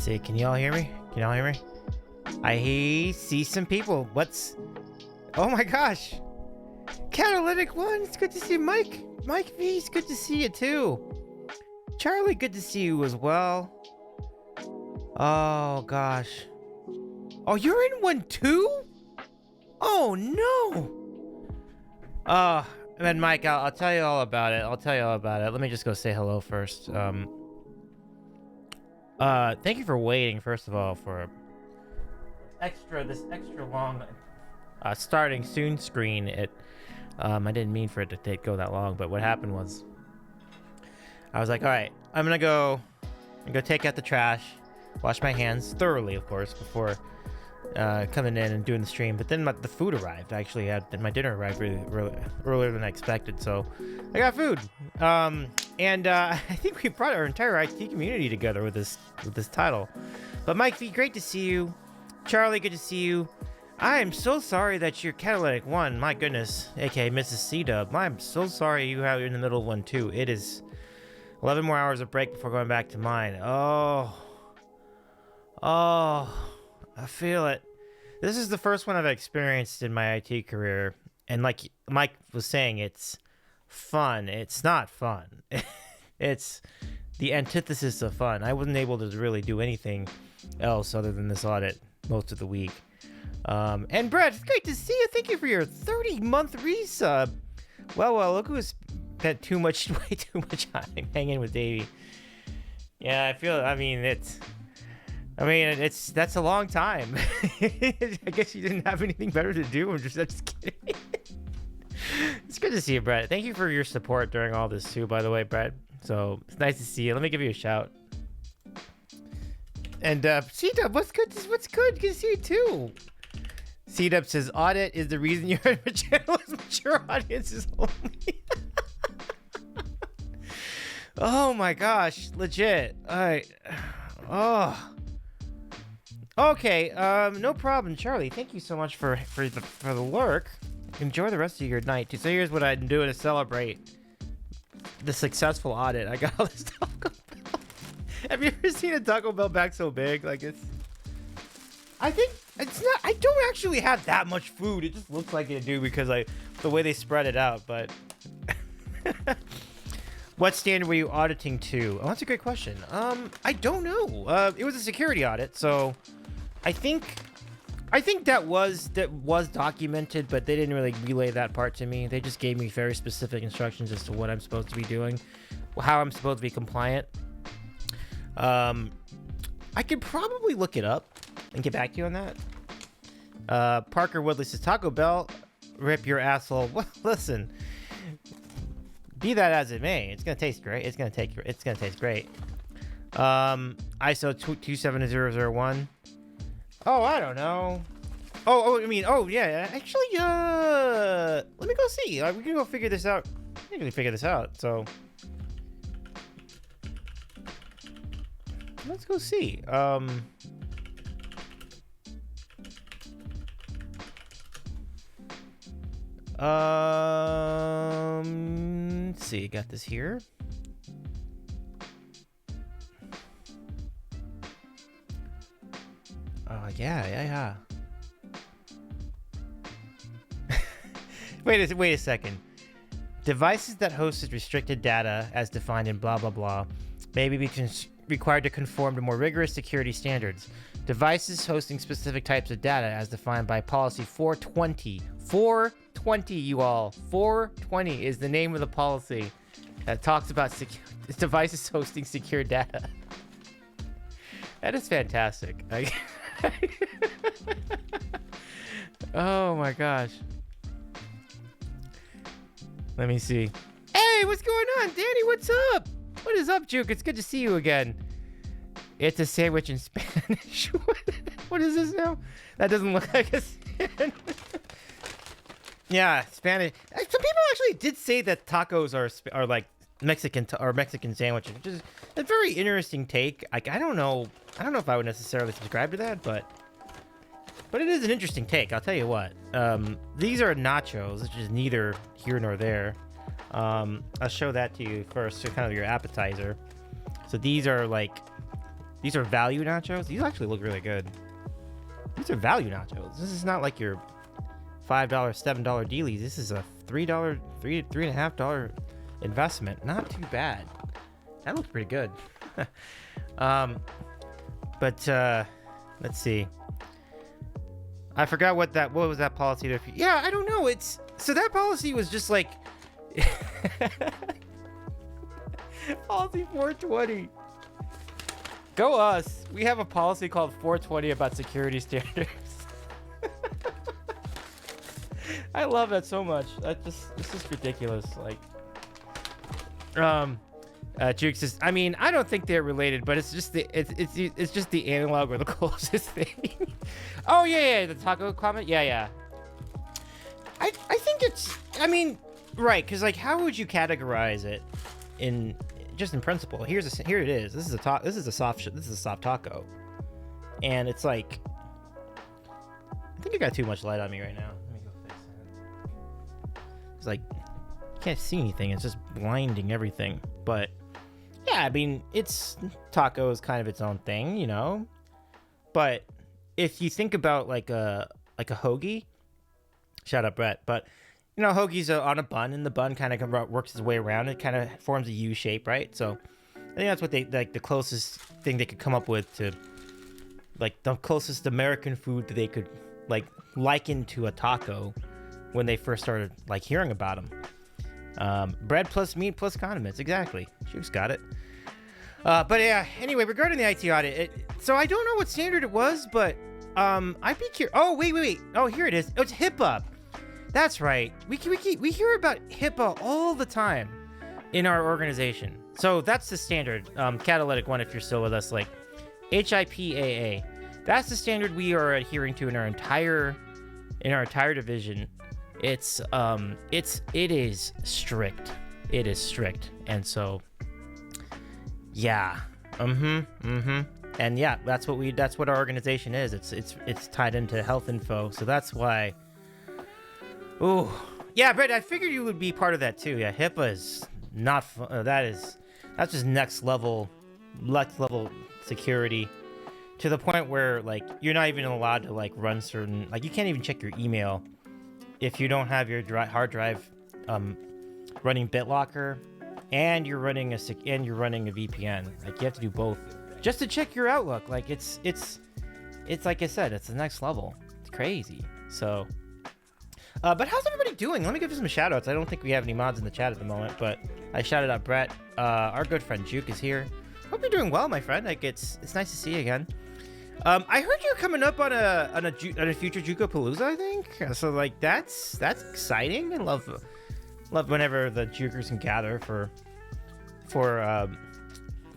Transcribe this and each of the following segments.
See, can y'all hear me? Can y'all hear me? I see some people. What's... Oh my gosh! Catalytic One, it's good to see you. Mike V, it's good to see you too. Charlie, good to see you as well. Oh gosh. Oh, you're in one too? Oh no! Oh, and Mike, I'll tell you all about it. I'll tell you all about it. Let me just go say hello first. Thank you for waiting, first of all, for this extra long starting soon screen. I didn't mean for it to go that long, but what happened was I was like, all right, I'm gonna go take out the trash, wash my hands thoroughly, of course, before coming in and doing the stream. But then the food arrived. My dinner arrived really earlier than I expected, so I got food. And I think we brought our entire IT community together with this title. But Mike V, great to see you. Charlie, good to see you. I am so sorry that you're Catalytic 1. My goodness, aka Mrs. C-Dub. I'm so sorry you're in the middle of one too. It is 11 more hours of break before going back to mine. Oh, I feel it. This is the first one I've experienced in my IT career. And like Mike was saying, it's fun. It's not fun. It's the antithesis of fun. I wasn't able to really do anything else other than this audit most of the week. And Brett, it's great to see you. Thank you for your 30-month resub. Well, look who's spent way too much time hanging with Davey. Yeah, that's a long time. I guess you didn't have anything better to do. I'm just kidding. It's good to see you, Brett. Thank you for your support during all this too, by the way, Brett. So it's nice to see you. Let me give you a shout. And C-Dub, what's good? Good to see you too. C-Dub says audit is the reason your channel is mature audiences only. Oh my gosh, legit. All right. Oh. Okay. No problem, Charlie. Thank you so much for the lurk. Enjoy the rest of your night. So here's what I'm doing to celebrate the successful audit. I got all this Taco Bell. Have you ever seen a Taco Bell bag so big? Like I think it's not. I don't actually have that much food. It just looks like it do because the way they spread it out. But what standard were you auditing to? Oh, that's a great question. I don't know. It was a security audit, so I think that was documented, but they didn't really relay that part to me. They just gave me very specific instructions as to what I'm supposed to be doing, how I'm supposed to be compliant. I could probably look it up and get back to you on that. Parker Woodley says Taco Bell, rip your asshole. Well, listen, be that as it may, it's gonna taste great. It's gonna taste great. ISO 27001. Oh, I don't know. Yeah. Actually, let me go see. We can go figure this out. I can figure this out. So let's go see. Let's see. Got this here. Yeah. Wait a second. Devices that hosted restricted data as defined in blah blah blah may be required to conform to more rigorous security standards. Devices hosting specific types of data as defined by policy 420. 420, you all. 420 is the name of the policy that talks about devices hosting secure data. That is fantastic. Oh my gosh. Let me see. Hey, what's going on? Danny, what's up? What is up, Juke? It's good to see you again. It's a sandwich in Spanish. What is this now? That doesn't look like a sandwich. Yeah, Spanish. Some people actually did say that tacos are like Mexican sandwiches, which is a very interesting take. I don't know if I would necessarily subscribe to that, but it is an interesting take. I'll tell you what. These are nachos, which is neither here nor there. I'll show that to you first, so kind of your appetizer. So these are value nachos. These actually look really good. These are value nachos. This is not like your $5, $7 dealies. This is a $3.50 investment. Not too bad. That looks pretty good. But let's see. I forgot what was that policy there. Yeah, I don't know. It's So that policy was just like policy 420. Go us. We have a policy called 420 about security standards. I love that so much. It's just ridiculous. Like, Jukes is. I mean, I don't think they're related, but it's just the analog or the closest thing. Oh yeah, the taco comment. Yeah. I think it's. I mean, right? Because like, how would you categorize it in principle? Here it is. This is a soft taco, and it's like. I think I got too much light on me right now. Let me go fix that. It's like you can't see anything. It's just blinding everything. But yeah, I mean, taco is kind of its own thing, you know. But if you think about like a hoagie, shout out Brett. But you know, hoagie's on a bun, and the bun kind of works its way around. It kind of forms a U shape, right? So I think that's what they like the closest thing they could come up with to like the closest American food that they could like liken to a taco when they first started like hearing about them. Bread plus meat plus condiments, exactly. Shoes got it. But yeah, anyway, regarding the IT audit, so I don't know what standard it was, but I'd be curious. Oh wait. Oh, here it is. Oh, it's HIPAA. That's right. We hear about HIPAA all the time in our organization. So that's the standard. Catalytic one, if you're still with us, like HIPAA. That's the standard we are adhering to in our entire division. It is strict. It is strict. And so yeah. And yeah, that's what our organization is. It's tied into health info. So that's why. Ooh. Yeah, Brett, I figured you would be part of that too. Yeah, HIPAA is not that's just next level security. To the point where like you're not even allowed to like run certain, like you can't even check your email if you don't have your hard drive running BitLocker and you're running a VPN. Like you have to do both just to check your Outlook. Like it's like I said, it's the next level. It's crazy. So but how's everybody doing? Let me give you some shout outs. I don't think we have any mods in the chat at the moment, but I shouted out Brett. Our good friend Juke is here. Hope you're doing well, my friend. Like it's nice to see you again. I heard you're coming up on a future Jukapalooza, I think. So like that's exciting. I love whenever the Jukers can gather for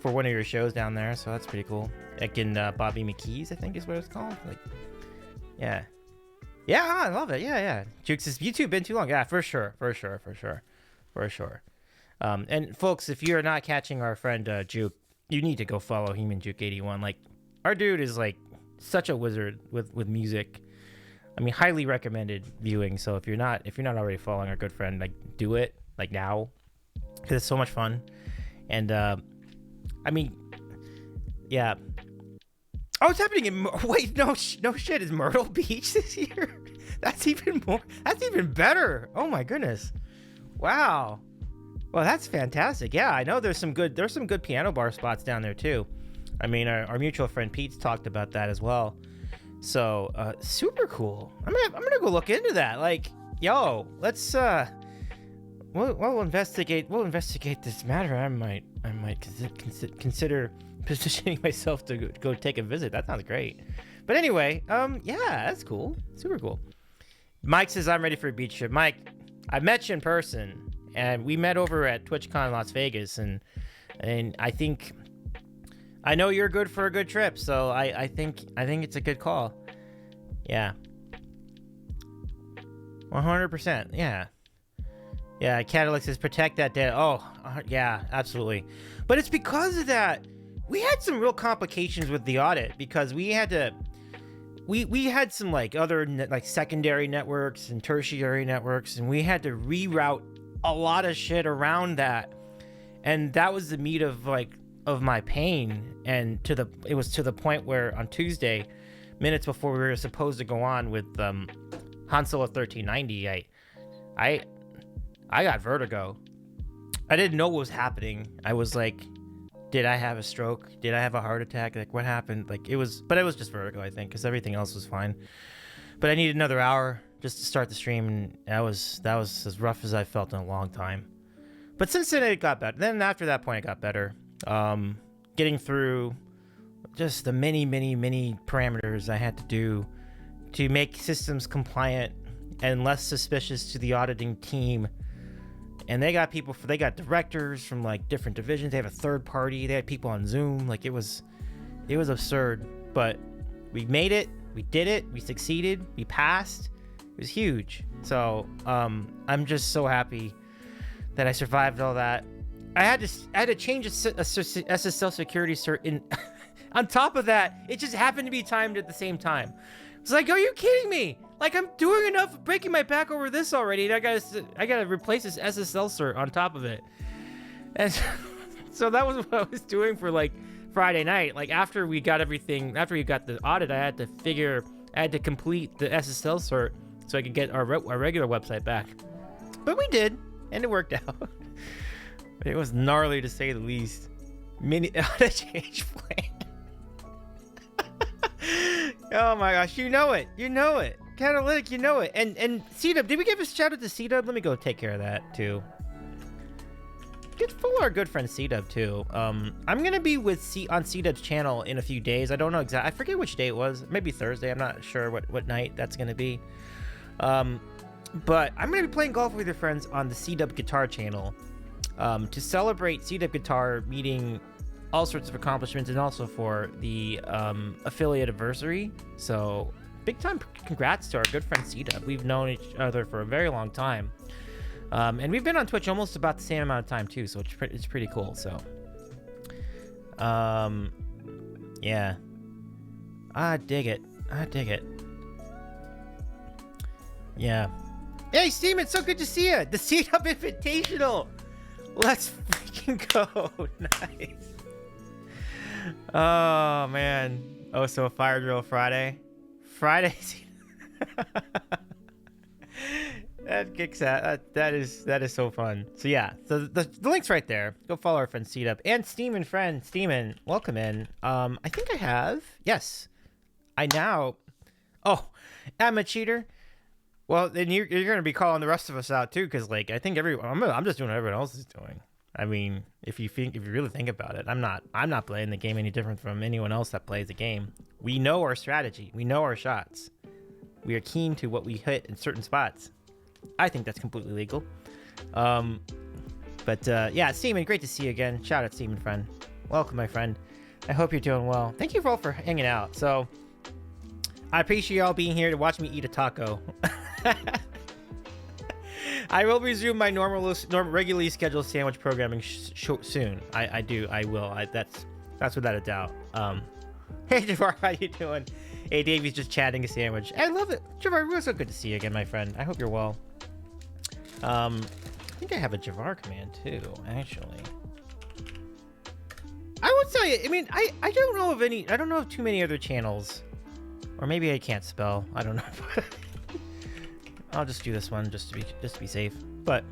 one of your shows down there. So that's pretty cool. Like in Bobby McKee's, I think is what it's called. Like, yeah, I love it. Yeah. Jukes says YouTube been too long. Yeah, for sure. And folks, if you're not catching our friend Juke, you need to go follow him and Juke81. Like, our dude is like such a wizard with music. I mean, highly recommended viewing. So if you're not already following our good friend, like do it like now, because it's so much fun. And I mean, yeah. Oh, it's happening in wait, no shit. Is Myrtle Beach this year? That's even better. Oh my goodness. Wow. Well, that's fantastic. Yeah, I know there's some good piano bar spots down there too. I mean, our mutual friend Pete's talked about that as well. So, super cool. I'm gonna go look into that. Like, yo, let's we'll investigate this matter. I might consider positioning myself to go take a visit. That sounds great. But anyway, yeah, that's cool. Super cool. Mike says I'm ready for a beach trip. Mike, I met you in person, and we met over at TwitchCon Las Vegas, and I know you're good for a good trip, so I think it's a good call. Yeah. 100%. Yeah. Yeah, Cadillac says protect that data. Oh, yeah, absolutely. But it's because of that. We had some real complications with the audit because we had to we had some like other like secondary networks and tertiary networks, and we had to reroute a lot of shit around that. And that was the meat of my pain, and it was to the point where on Tuesday, minutes before we were supposed to go on with Han Solo 1390, I got vertigo. I didn't know what was happening. I was like, did I have a stroke? Did I have a heart attack? Like, what happened? Like, it was just vertigo, I think, because everything else was fine. But I needed another hour, just to start the stream, and that was as rough as I felt in a long time. But since then it got better. Then after that point it got better. Getting through just the many parameters I had to do to make systems compliant and less suspicious to the auditing team. And they got directors from like different divisions. They have a third party. They had people on Zoom. Like it was absurd, but we made it. We did it. We succeeded. We passed. It was huge. So I'm just so happy that I survived all that. I had to change a SSL security cert in. On top of that, it just happened to be timed at the same time. It's like, are you kidding me? Like I'm doing enough, breaking my back over this already, and I gotta replace this SSL cert on top of it. And so that was what I was doing for like Friday night. Like after we got the audit, I had to complete the SSL cert so I could get our regular website back. But we did, and it worked out. It was gnarly to say the least. Audit change plan. Oh my gosh, you know it. Catalytic, you know it. And C-Dub, did we give a shout out to C-Dub? Let me go take care of that too. Follow our good friend C-Dub too. I'm gonna be on C-Dub's channel in a few days. I don't know exactly. I forget which day it was. Maybe Thursday. I'm not sure what night that's gonna be. But I'm gonna be playing golf with your friends on the C-Dub Guitar channel to celebrate C-Dub Guitar meeting all sorts of accomplishments, and also for the affiliate anniversary. So big time congrats to our good friend C-Dub. We've known each other for a very long time, and we've been on Twitch almost about the same amount of time too, so it's pretty cool. So yeah, I dig it. Yeah. Hey Steam, it's so good to see you. The C-Dub Invitational. Let's freaking go. Nice. Oh man. Oh, so Fire Drill Friday. That kicks out. That is so fun. So yeah, so the link's right there. Go follow our friend C-Dub and Steam and friend Steamin. Welcome in. I think I have. Yes. Oh, I'm a cheater. Well, then you're gonna be calling the rest of us out too, because like I think I'm just doing what everyone else is doing. I mean, if you really think about it, I'm not playing the game any different from anyone else that plays the game. We know our strategy. We know our shots. We are keen to what we hit in certain spots. I think that's completely legal. But yeah, Steeman, great to see you again. Shout out, Steeman friend. Welcome, my friend. I hope you're doing well. Thank you all for hanging out. So I appreciate y'all being here to watch me eat a taco. I will resume my regularly scheduled sandwich programming soon. I will. That's without a doubt. Hey Javar, how you doing? Hey Davey's just chatting a sandwich. I love it. Javar, it was so good to see you again, my friend. I hope you're well. I think I have a Javar command too, actually. I would say, I mean, I don't know of any. I don't know of too many other channels, or maybe I can't spell. I don't know. I'll just do this one just to be safe. But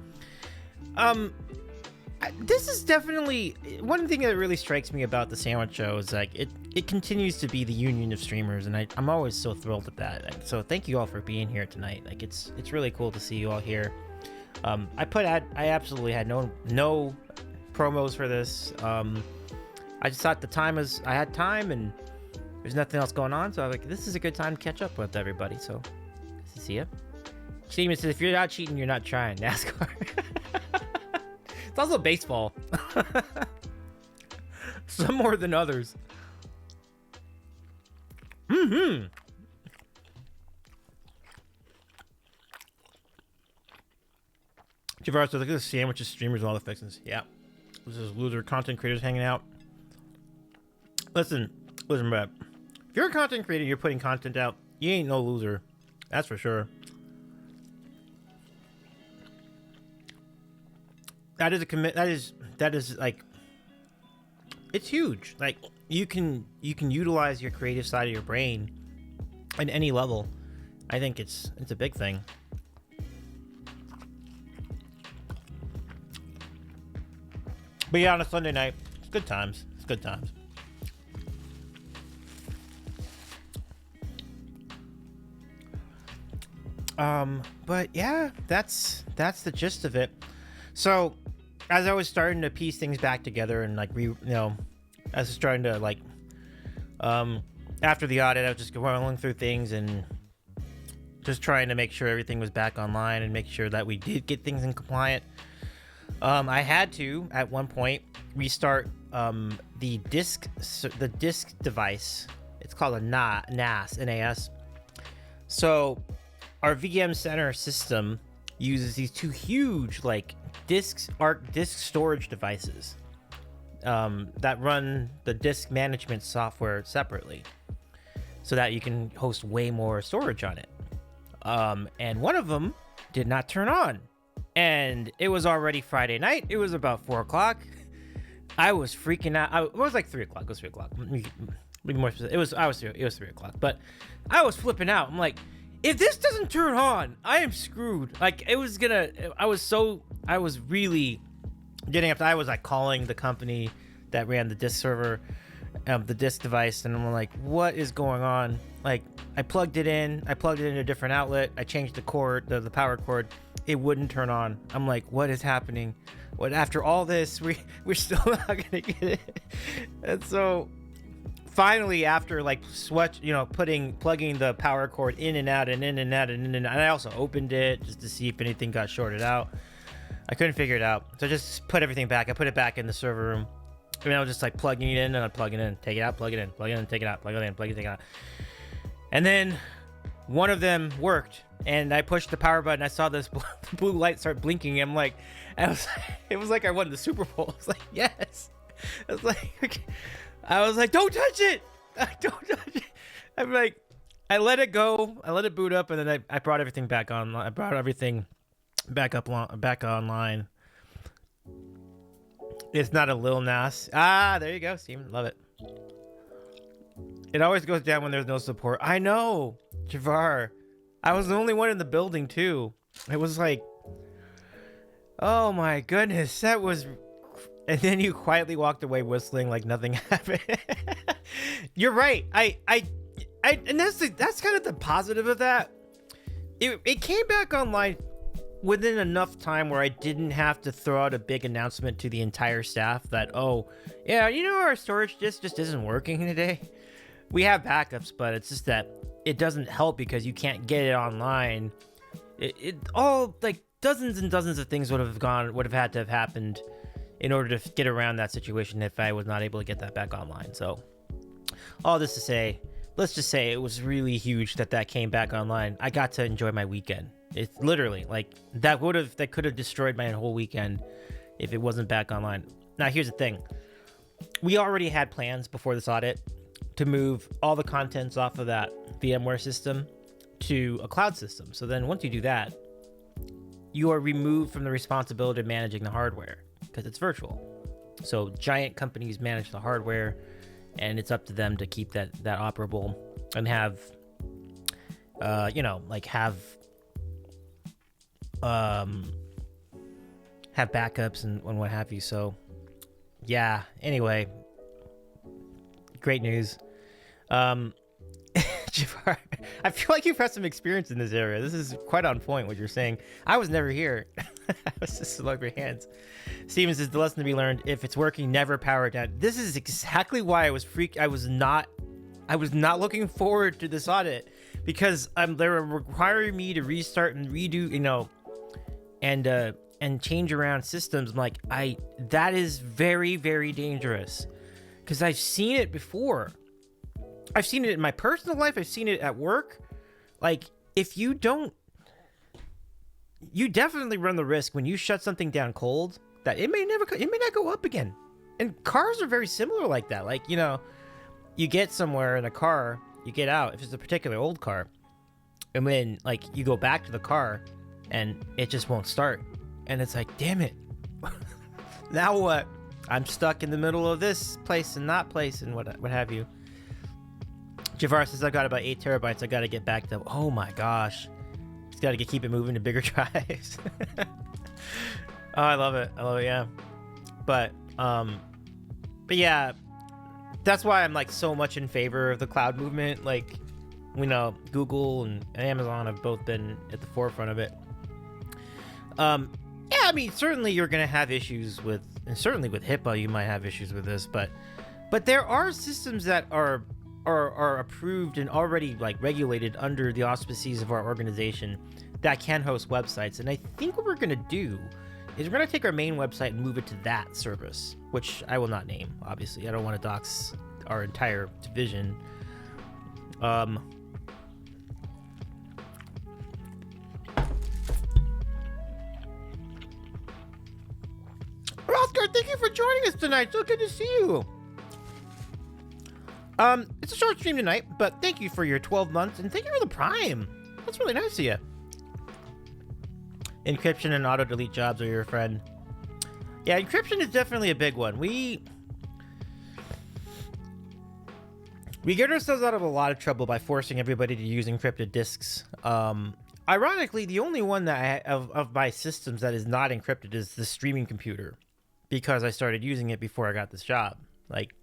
this is definitely one thing that really strikes me about the sandwich show is like it continues to be the union of streamers, and I'm always so thrilled at that. And so thank you all for being here tonight. Like it's really cool to see you all here. I absolutely had no promos for this. I just thought I had time and there's nothing else going on, so I was like, this is a good time to catch up with everybody. So nice to see you. Steven says, if you're not cheating, you're not trying. NASCAR. It's also baseball. Some more than others. Mm-hmm. Javar says, look at the sandwiches, streamers, and all the fixings. Yeah. This is loser content creators hanging out. Listen, bro. If you're a content creator, you're putting content out, you ain't no loser. That's for sure. That is a commit. That is like, it's huge. Like you can utilize your creative side of your brain at any level. I think it's a big thing. But yeah, on a Sunday night, it's good times. It's good times. But yeah, that's the gist of it. So as I was starting to piece things back together and like I was starting to like after the audit, I was just going through things and just trying to make sure everything was back online and make sure that we did get things in compliant. I had to at one point restart the disk device. It's called a NAS. So our VM center system uses these two huge like disk storage devices that run the disk management software separately, so that you can host way more storage on it. And one of them did not turn on, and it was already Friday night. It was about 4 o'clock. I was freaking out. It was like 3 o'clock. It was 3 o'clock. Be more specific. It was 3 o'clock, but I was flipping out. I'm like, if this doesn't turn on, I am screwed. Like I was really getting up. I was like calling the company that ran the disk server, the disk device, and I'm like, what is going on? Like I plugged it in a different outlet. I changed the cord, the power cord. It wouldn't turn on. I'm like, what is happening? What, after all this, we're still not gonna get it. And so finally, after like plugging the power cord in and out and in and out and I also opened it just to see if anything got shorted out. I couldn't figure it out, so I just put everything back. I put it back in the server room. I mean, I was just like plugging it in and unplugging it in, take it out, plug it in, take it out, plug it in, plug it, take it out. And then one of them worked, and I pushed the power button. I saw this blue light start blinking. I'm like, it was like I won the Super Bowl. I was like, yes. I was like, okay. I was like, don't touch it. Don't touch it. I'm like, I let it go. I let it boot up, and then I brought everything back on. I brought everything back online. It's not a Lil Nas. Ah, there you go, Steven. Love it. It always goes down when there's no support. I know, Javar. I was the only one in the building too. It was like, oh my goodness, that was. And then you quietly walked away whistling like nothing happened. You're right. And that's kind of the positive of that. It came back online within enough time where I didn't have to throw out a big announcement to the entire staff that, oh, yeah, our storage disk just isn't working today. We have backups, but it's just that it doesn't help because you can't get it online. It all like dozens and dozens of things would have had to have happened in order to get around that situation if I was not able to get that back online. So all this to say, let's just say it was really huge that came back online. I got to enjoy my weekend. It's literally like that could have destroyed my whole weekend if it wasn't back online. Now, here's the thing. We already had plans before this audit to move all the contents off of that VMware system to a cloud system. So then once you do that, you are removed from the responsibility of managing the hardware because it's virtual. So giant companies manage the hardware, and it's up to them to keep that operable and have backups and what have you. So yeah, anyway, great news. Jafar, I feel like you've had some experience in this area. This is quite on point what you're saying. I was never here. I was just above your hands. Steven says the lesson to be learned: if it's working, never power it down. This is exactly why I was I was not looking forward to this audit, because they were requiring me to restart and redo, and change around systems. I'm like, that is very, very dangerous, because I've seen it before. I've seen it in my personal life. I've seen it at work. Like, if you don't, you definitely run the risk when you shut something down cold that it may not go up again. And cars are very similar like that. Like, you get somewhere in a car, you get out, if it's a particular old car, and then like you go back to the car and it just won't start. And it's like, damn it. Now what? I'm stuck in the middle of this place and that place and what have you. Javar says, I've got about 8 terabytes. I got to get back to, oh my gosh. Just got to keep it moving to bigger drives. Oh, I love it. Yeah. But yeah, that's why I'm like so much in favor of the cloud movement. Like, We know Google and Amazon have both been at the forefront of it. Yeah, I mean, certainly you're going to have issues with, and certainly with HIPAA, you might have issues with this, but there are systems that are approved and already like regulated under the auspices of our organization that can host websites. And I think what we're going to do is we're going to take our main website and move it to that service, which I will not name, obviously. I don't want to dox our entire division. Rothgar, thank you for joining us tonight. So good to see you. It's a short stream tonight, but thank you for your 12 months and thank you for the Prime. That's really nice of you. Encryption and auto delete jobs are your friend. Yeah, encryption is definitely a big one. We get ourselves out of a lot of trouble by forcing everybody to use encrypted disks. Ironically, the only one that of my systems that is not encrypted is the streaming computer, because I started using it before I got this job. Like,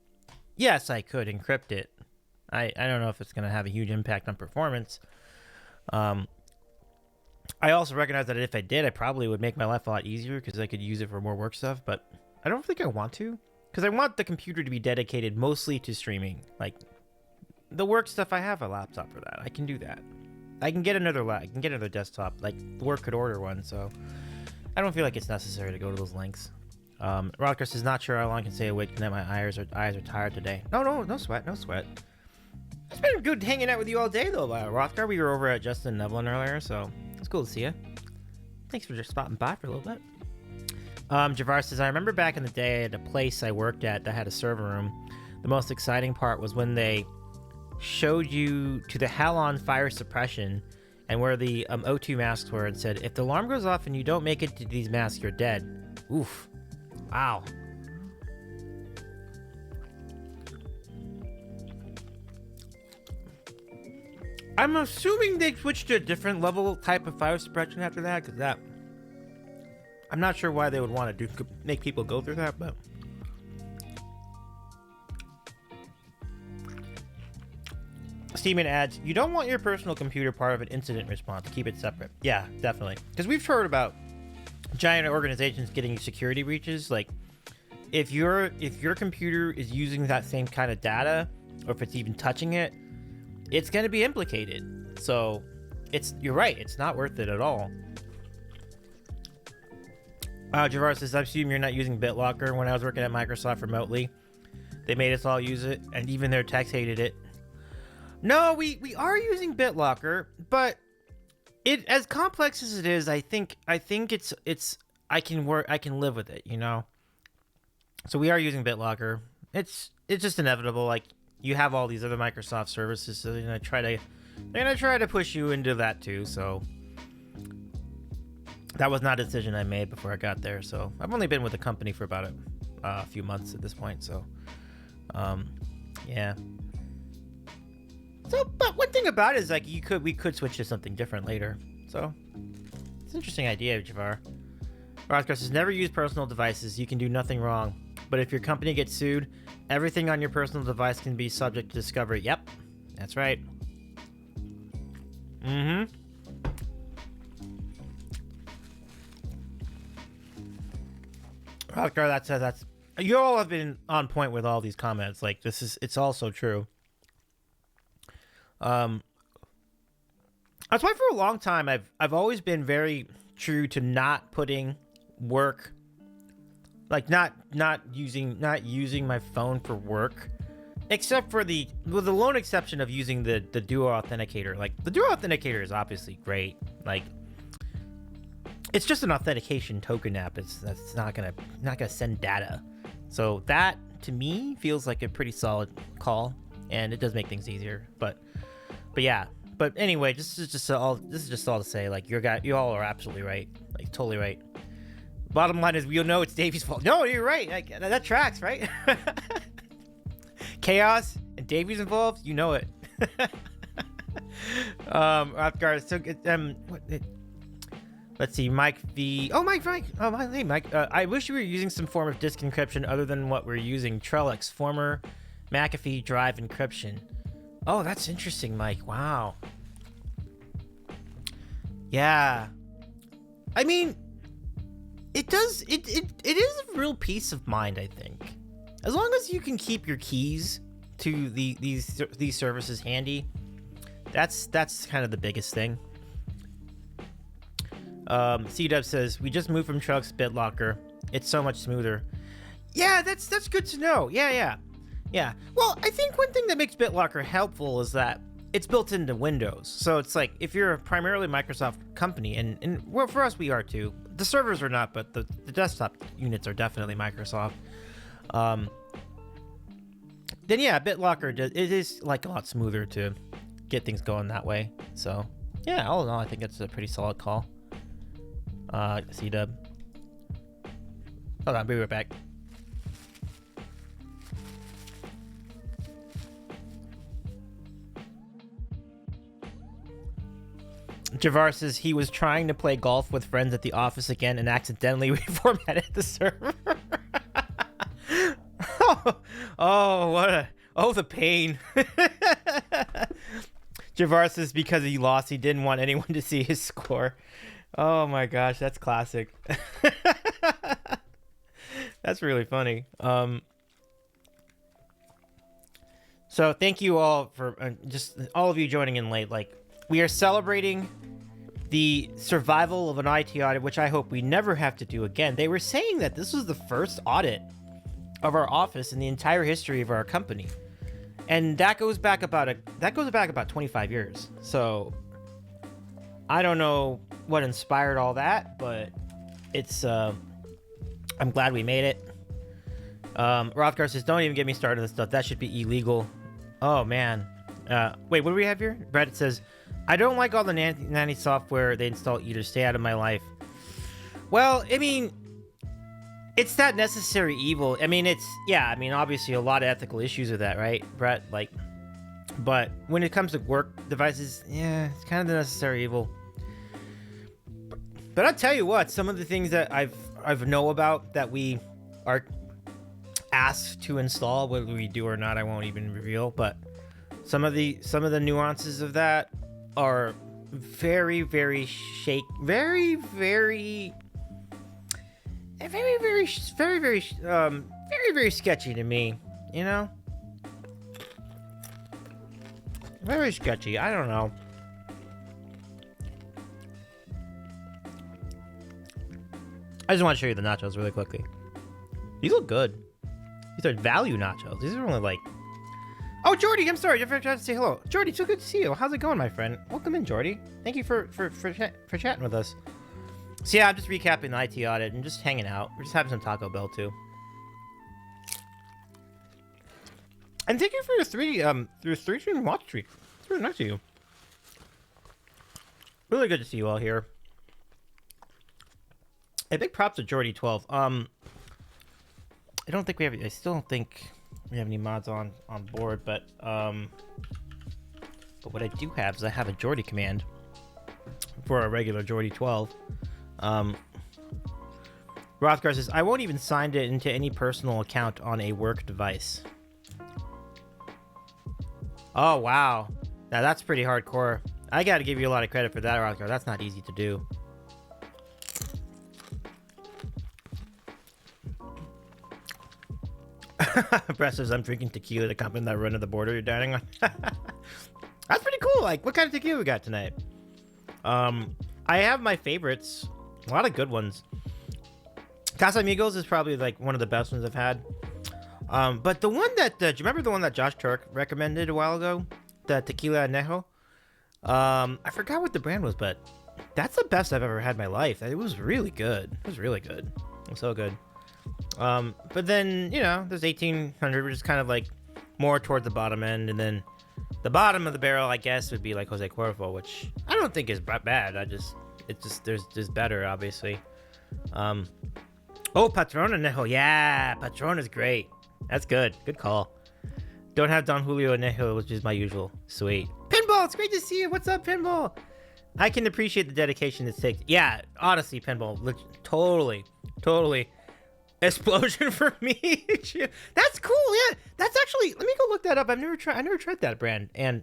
yes, I could encrypt it. I don't know if it's going to have a huge impact on performance. I also recognize that if I did, I probably would make my life a lot easier because I could use it for more work stuff, but I don't think I want to, because I want the computer to be dedicated mostly to streaming. Like, the work stuff, I have a laptop for that. I can do that. I can get another desktop. Like, the work could order one, so I don't feel like it's necessary to go to those links. Rodcross is not sure how long I can stay awake tonight. My eyes are tired today. No sweat. It's been good hanging out with you all day, though, Rothgar. We were over at Justin Nevlin earlier, so it's cool to see you. Thanks for just stopping by for a little bit. Javar says, I remember back in the day at a place I worked at that had a server room. The most exciting part was when they showed you to the Halon fire suppression and where the O2 masks were and said, if the alarm goes off and you don't make it to these masks, you're dead. Oof. Wow. I'm assuming they switched to a different level type of fire suppression after that, because that... I'm not sure why they would want to make people go through that, but... Steeman adds, you don't want your personal computer part of an incident response. Keep it separate. Yeah, definitely. Because we've heard about giant organizations getting security breaches. Like, if your computer is using that same kind of data, or if it's even touching it, it's going to be implicated. So, you're right. It's not worth it at all. Javar says, I assume you're not using BitLocker. When I was working at Microsoft remotely, they made us all use it, and even their techs hated it. No, we are using BitLocker, but it, as complex as it is, I think it's I can live with it, you know. So we are using BitLocker. It's just inevitable. Like, you have all these other Microsoft services, so they're gonna try to push you into that too. So that was not a decision I made before I got there. So I've only been with the company for about a few months at this point. So yeah. So, but one thing about it is, like, we could switch to something different later. So it's an interesting idea, Javar. Rothgar says, never use personal devices. You can do nothing wrong. But if your company gets sued, everything on your personal device can be subject to discovery. Yep, that's right. Mm-hmm. Rothgar, that's you all have been on point with all these comments. Like, it's all so true. That's why for a long time I've always been very true to not putting work, like not using my phone for work, except for with the lone exception of using the Duo Authenticator. Like, the Duo Authenticator is obviously great. Like, it's just an authentication token app. That's not gonna send data. So that, to me, feels like a pretty solid call, and it does make things easier. But yeah. But anyway, this is just all to say, like, you all are absolutely right. Like, totally right. Bottom line is, we'll know it's Davey's fault. No, you're right. Like, that tracks, right? Chaos and Davey's involved, you know it. Rothgar, so let's see, Mike V. Oh, Mike. Oh, hey, Mike. I wish you were using some form of disk encryption other than what we're using. Trellix, former McAfee drive encryption. Oh, that's interesting, Mike. Wow. Yeah. I mean, it does. It is a real peace of mind, I think. As long as you can keep your keys to these services handy, that's kind of the biggest thing. C-Dub says, we just moved from trucks BitLocker. It's so much smoother. Yeah, that's good to know. Yeah. Well, I think one thing that makes BitLocker helpful is that it's built into Windows. So it's like, if you're a primarily Microsoft company, and well, for us, we are too. The servers are not, but the desktop units are definitely Microsoft. Then yeah, BitLocker, it is like a lot smoother to get things going that way. So yeah, all in all, I think it's a pretty solid call. C-Dub. Hold on, I'll be right back. Javar says he was trying to play golf with friends at the office again and accidentally reformatted the server. The pain. Javar says because he lost, he didn't want anyone to see his score. Oh my gosh, that's classic. That's really funny. So thank you all for just all of you joining in late. Like, we are celebrating the survival of an IT audit, which I hope we never have to do again. They were saying that this was the first audit of our office in the entire history of our company, and that goes back about 25 years. So I don't know what inspired all that, but it's I'm glad we made it. Rothgar says, don't even get me started on this stuff. That should be illegal. Oh man. Wait, what do we have here? Brett says, I don't like all the nanny software they install either. Stay out of my life. Well, I mean, it's that necessary evil. I mean, obviously a lot of ethical issues with that, right, Brett? Like, but when it comes to work devices, yeah, it's kind of the necessary evil. But I'll tell you what, some of the things that I've know about that we are asked to install, whether we do or not, I won't even reveal. But some of the nuances of that are very, very very sketchy to me, you know? Very sketchy. I don't know. I just want to show you the nachos really quickly. These look good. These are value nachos. These are only like... Oh, Jordy, I'm sorry. I forgot to say hello. Jordy, so good to see you. How's it going, my friend? Welcome in, Jordy. Thank you for chatting with us. So yeah, I'm just recapping the IT audit and just hanging out. We're just having some Taco Bell too. And thank you for your three stream watch streak. It's really nice of you. Really good to see you all here. A big props to Jordy 12. I don't think we have. I still don't think we have any mods on board, but what I do have is I have a Jordy command for a regular Jordy 12. Rothgar says, I won't even sign it into any personal account on a work device. Oh, wow. Now that's pretty hardcore. I gotta give you a lot of credit for that, Rothgar. That's not easy to do. Brett says, I'm drinking tequila to complement that run of the border you're dining on. That's pretty cool. Like, what kind of tequila we got tonight? I have my favorites. A lot of good ones. Casamigos is probably like one of the best ones I've had. But the one that, do you remember the one that Josh Turk recommended a while ago? The Tequila Anejo? I forgot what the brand was, but that's the best I've ever had in my life. It was really good. It was really good. It was so good. But then, you know, there's 1800, which is kind of like more towards the bottom end. And then the bottom of the barrel, I guess, would be like Jose Cuervo, which I don't think is bad. There's just better, obviously. Oh, Patron Anejo. Yeah, Patron is great. That's good. Good call. Don't have Don Julio Anejo, which is my usual. Sweet. Pinball, it's great to see you. What's up, Pinball? I can appreciate the dedication it takes. Yeah, honestly, Pinball, totally. Explosion for me. That's cool. Yeah, that's actually. Let me go look that up. I never tried that brand. And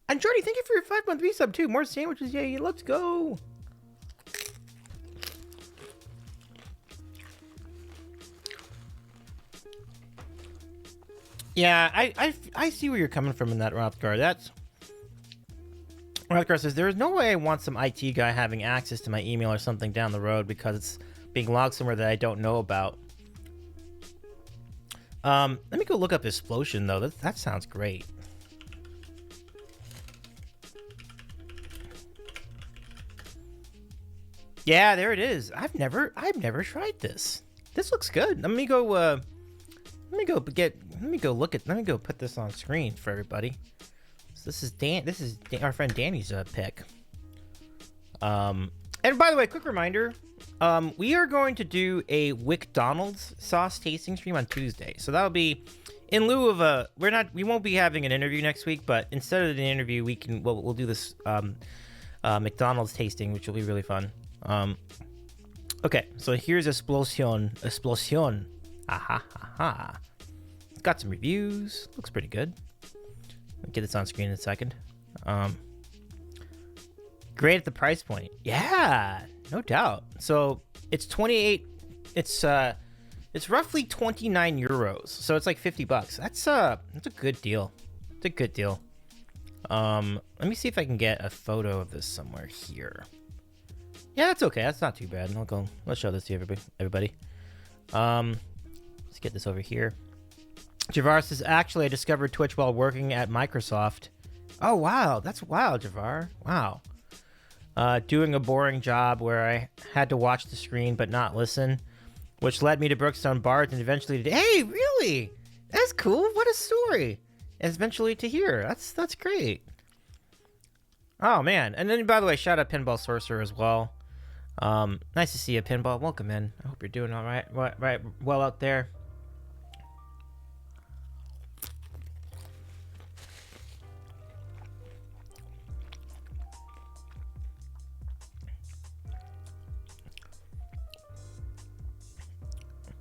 Jordy, thank you for your 5-month resub too. More sandwiches. Yay! Let's go. Yeah, I see where you're coming from in that, Rothgar. Rothgar says there is no way I want some IT guy having access to my email or something down the road because it's being logged somewhere that I don't know about. Let me go look up Explosion though. That sounds great. Yeah, there it is. I've never tried this. This looks good. Let me go put this on screen for everybody. So this is our friend Danny's pick. And by the way, quick reminder, we are going to do a McDonald's sauce tasting stream on Tuesday. So that'll be in lieu of we won't be having an interview next week, but instead of the interview, we'll do this McDonald's tasting, which will be really fun. Okay, so here's Explosion. Aha, aha. It's got some reviews. Looks pretty good. I'll get this on screen in a second. Great at the price point. Yeah, no doubt. So it's 28. It's roughly 29 euros. So it's like $50. That's a good deal. It's a good deal. Let me see if I can get a photo of this somewhere here. Yeah, that's okay. That's not too bad. Let's show this to everybody. Let's get this over here. Javar says, actually, I discovered Twitch while working at Microsoft. Oh, wow. That's wild, Javar. Wow. Doing a boring job where I had to watch the screen but not listen, which led me to Brookstone Bars and eventually to... Hey, really? That's cool. What a story. And eventually to here. That's great. Oh, man. And then, by the way, shout out Pinball Sorcerer as well. Nice to see you, Pinball. Welcome in. I hope you're doing all right. Right, well out there.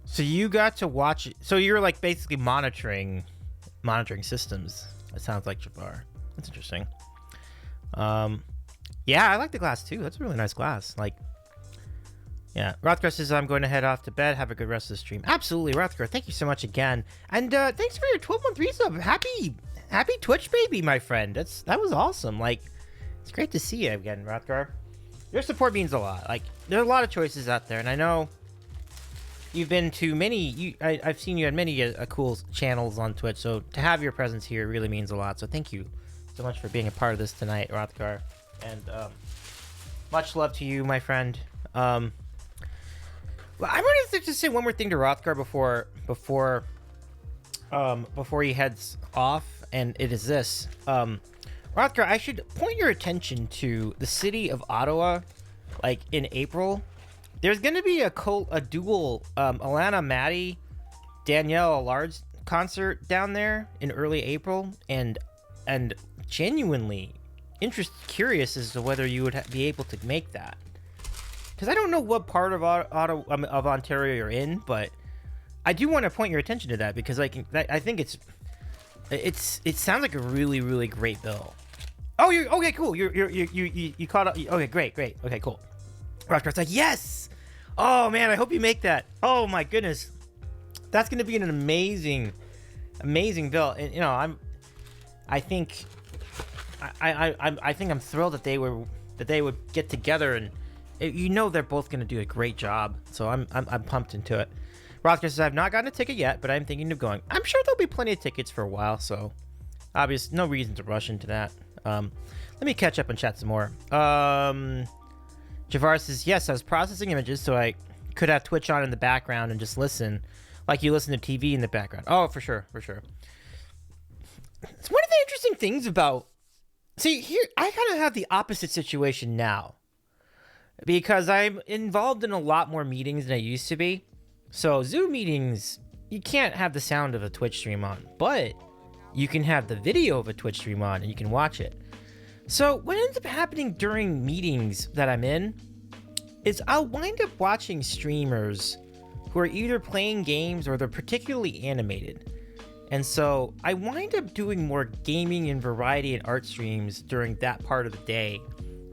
So you got to watch it. So you're like basically monitoring systems. It sounds like Jafar. That's interesting. Yeah, I like the glass too. That's a really nice glass. Like, yeah. Rothgar says, I'm going to head off to bed. Have a good rest of the stream. Absolutely, Rothgar. Thank you so much again. And thanks for your 12-month resub. Happy Twitch baby, my friend. That was awesome. Like, it's great to see you again, Rothgar. Your support means a lot. Like, there are a lot of choices out there, and I know you've been to many. I've seen you on many cool channels on Twitch. So to have your presence here really means a lot. So thank you so much for being a part of this tonight, Rothgar. And much love to you, my friend. Well, I wanted to just say one more thing to Rothgar before he heads off, and it is this. Rothgar, I should point your attention to the city of Ottawa, like in April. There's going to be a dual Alana Maddie, Danielle Allard's concert down there in early April, and genuinely curious as to whether you would be able to make that. Because I don't know what part of Ontario you're in, but I do want to point your attention to that because I think it sounds like a really, really great bill. Oh, you're okay, cool. You caught up. Okay, great. Okay, cool. Rothgar's like, yes. Oh man, I hope you make that. Oh my goodness, that's gonna be an amazing bill. And you know, I think I'm thrilled that they would get together, and you know they're both gonna do a great job. So I'm pumped into it. Rothgar says, I've not gotten a ticket yet, but I'm thinking of going. I'm sure there'll be plenty of tickets for a while, so obviously no reason to rush into that. Let me catch up and chat some more. Javar says, yes, I was processing images so I could have Twitch on in the background and just listen, like you listen to TV in the background. Oh, for sure. It's one of the interesting things about... See, here, I kind of have the opposite situation now because I'm involved in a lot more meetings than I used to be. So Zoom meetings, you can't have the sound of a Twitch stream on, but you can have the video of a Twitch stream on and you can watch it. So what ends up happening during meetings that I'm in is I'll wind up watching streamers who are either playing games or they're particularly animated. And so I wind up doing more gaming and variety and art streams during that part of the day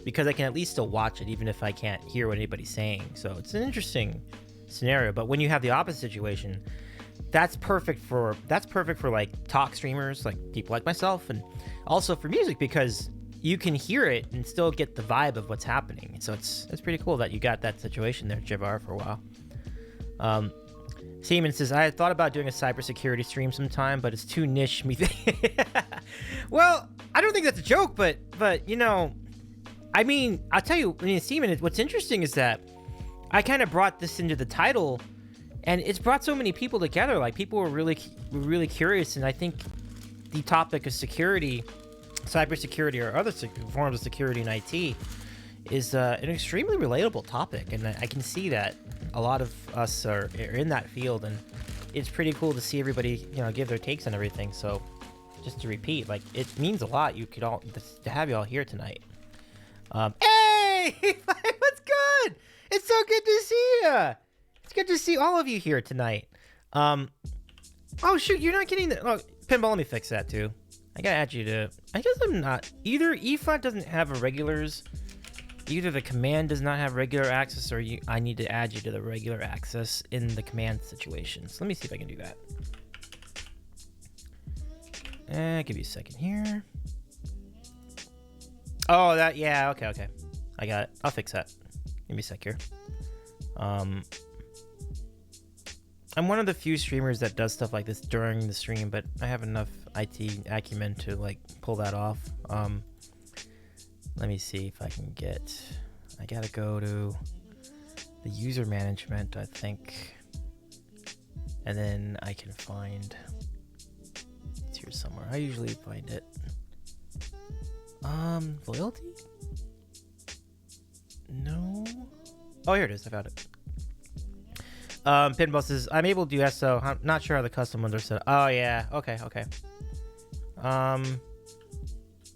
because I can at least still watch it even if I can't hear what anybody's saying. So it's an interesting scenario. But when you have the opposite situation, that's perfect for like talk streamers, like people like myself, and also for music because you can hear it and still get the vibe of what's happening. So it's pretty cool that you got that situation there, Javar, for a while. Seaman says, I had thought about doing a cybersecurity stream sometime, but it's too niche me. Well, I don't think that's a joke, but you know, I mean, I'll tell you, Seaman, what's interesting is that I kind of brought this into the title, and it's brought so many people together. Like, people were really curious, and I think the topic of security, cybersecurity, or other forms of security in IT is an extremely relatable topic, and I can see that a lot of us are in that field, and it's pretty cool to see everybody, you know, give their takes on everything. So, just to repeat, like, it means a lot. You could all to have you all here tonight. Hey, what's good? It's so good to see you. It's good to see all of you here tonight. Oh shoot, you're not getting the. Oh, Pinball, let me fix that too. I gotta add you to. I guess I'm not. Either E flat doesn't have a regulars. Either the command does not have regular access, or I need to add you to the regular access in the command situation. So let me see if I can do that. Give you a second here. Oh, that, yeah, okay. I got it. I'll fix that. Give me a sec here. I'm one of the few streamers that does stuff like this during the stream, but I have enough IT acumen to, like, pull that off. Let me see if I can get... I gotta go to the user management, I think. And then I can find... It's here somewhere. I usually find it. Loyalty? No? Oh, here it is. I got it. Pinball says, I'm able to do SO. I'm not sure how the custom ones are set. Oh, yeah. Okay.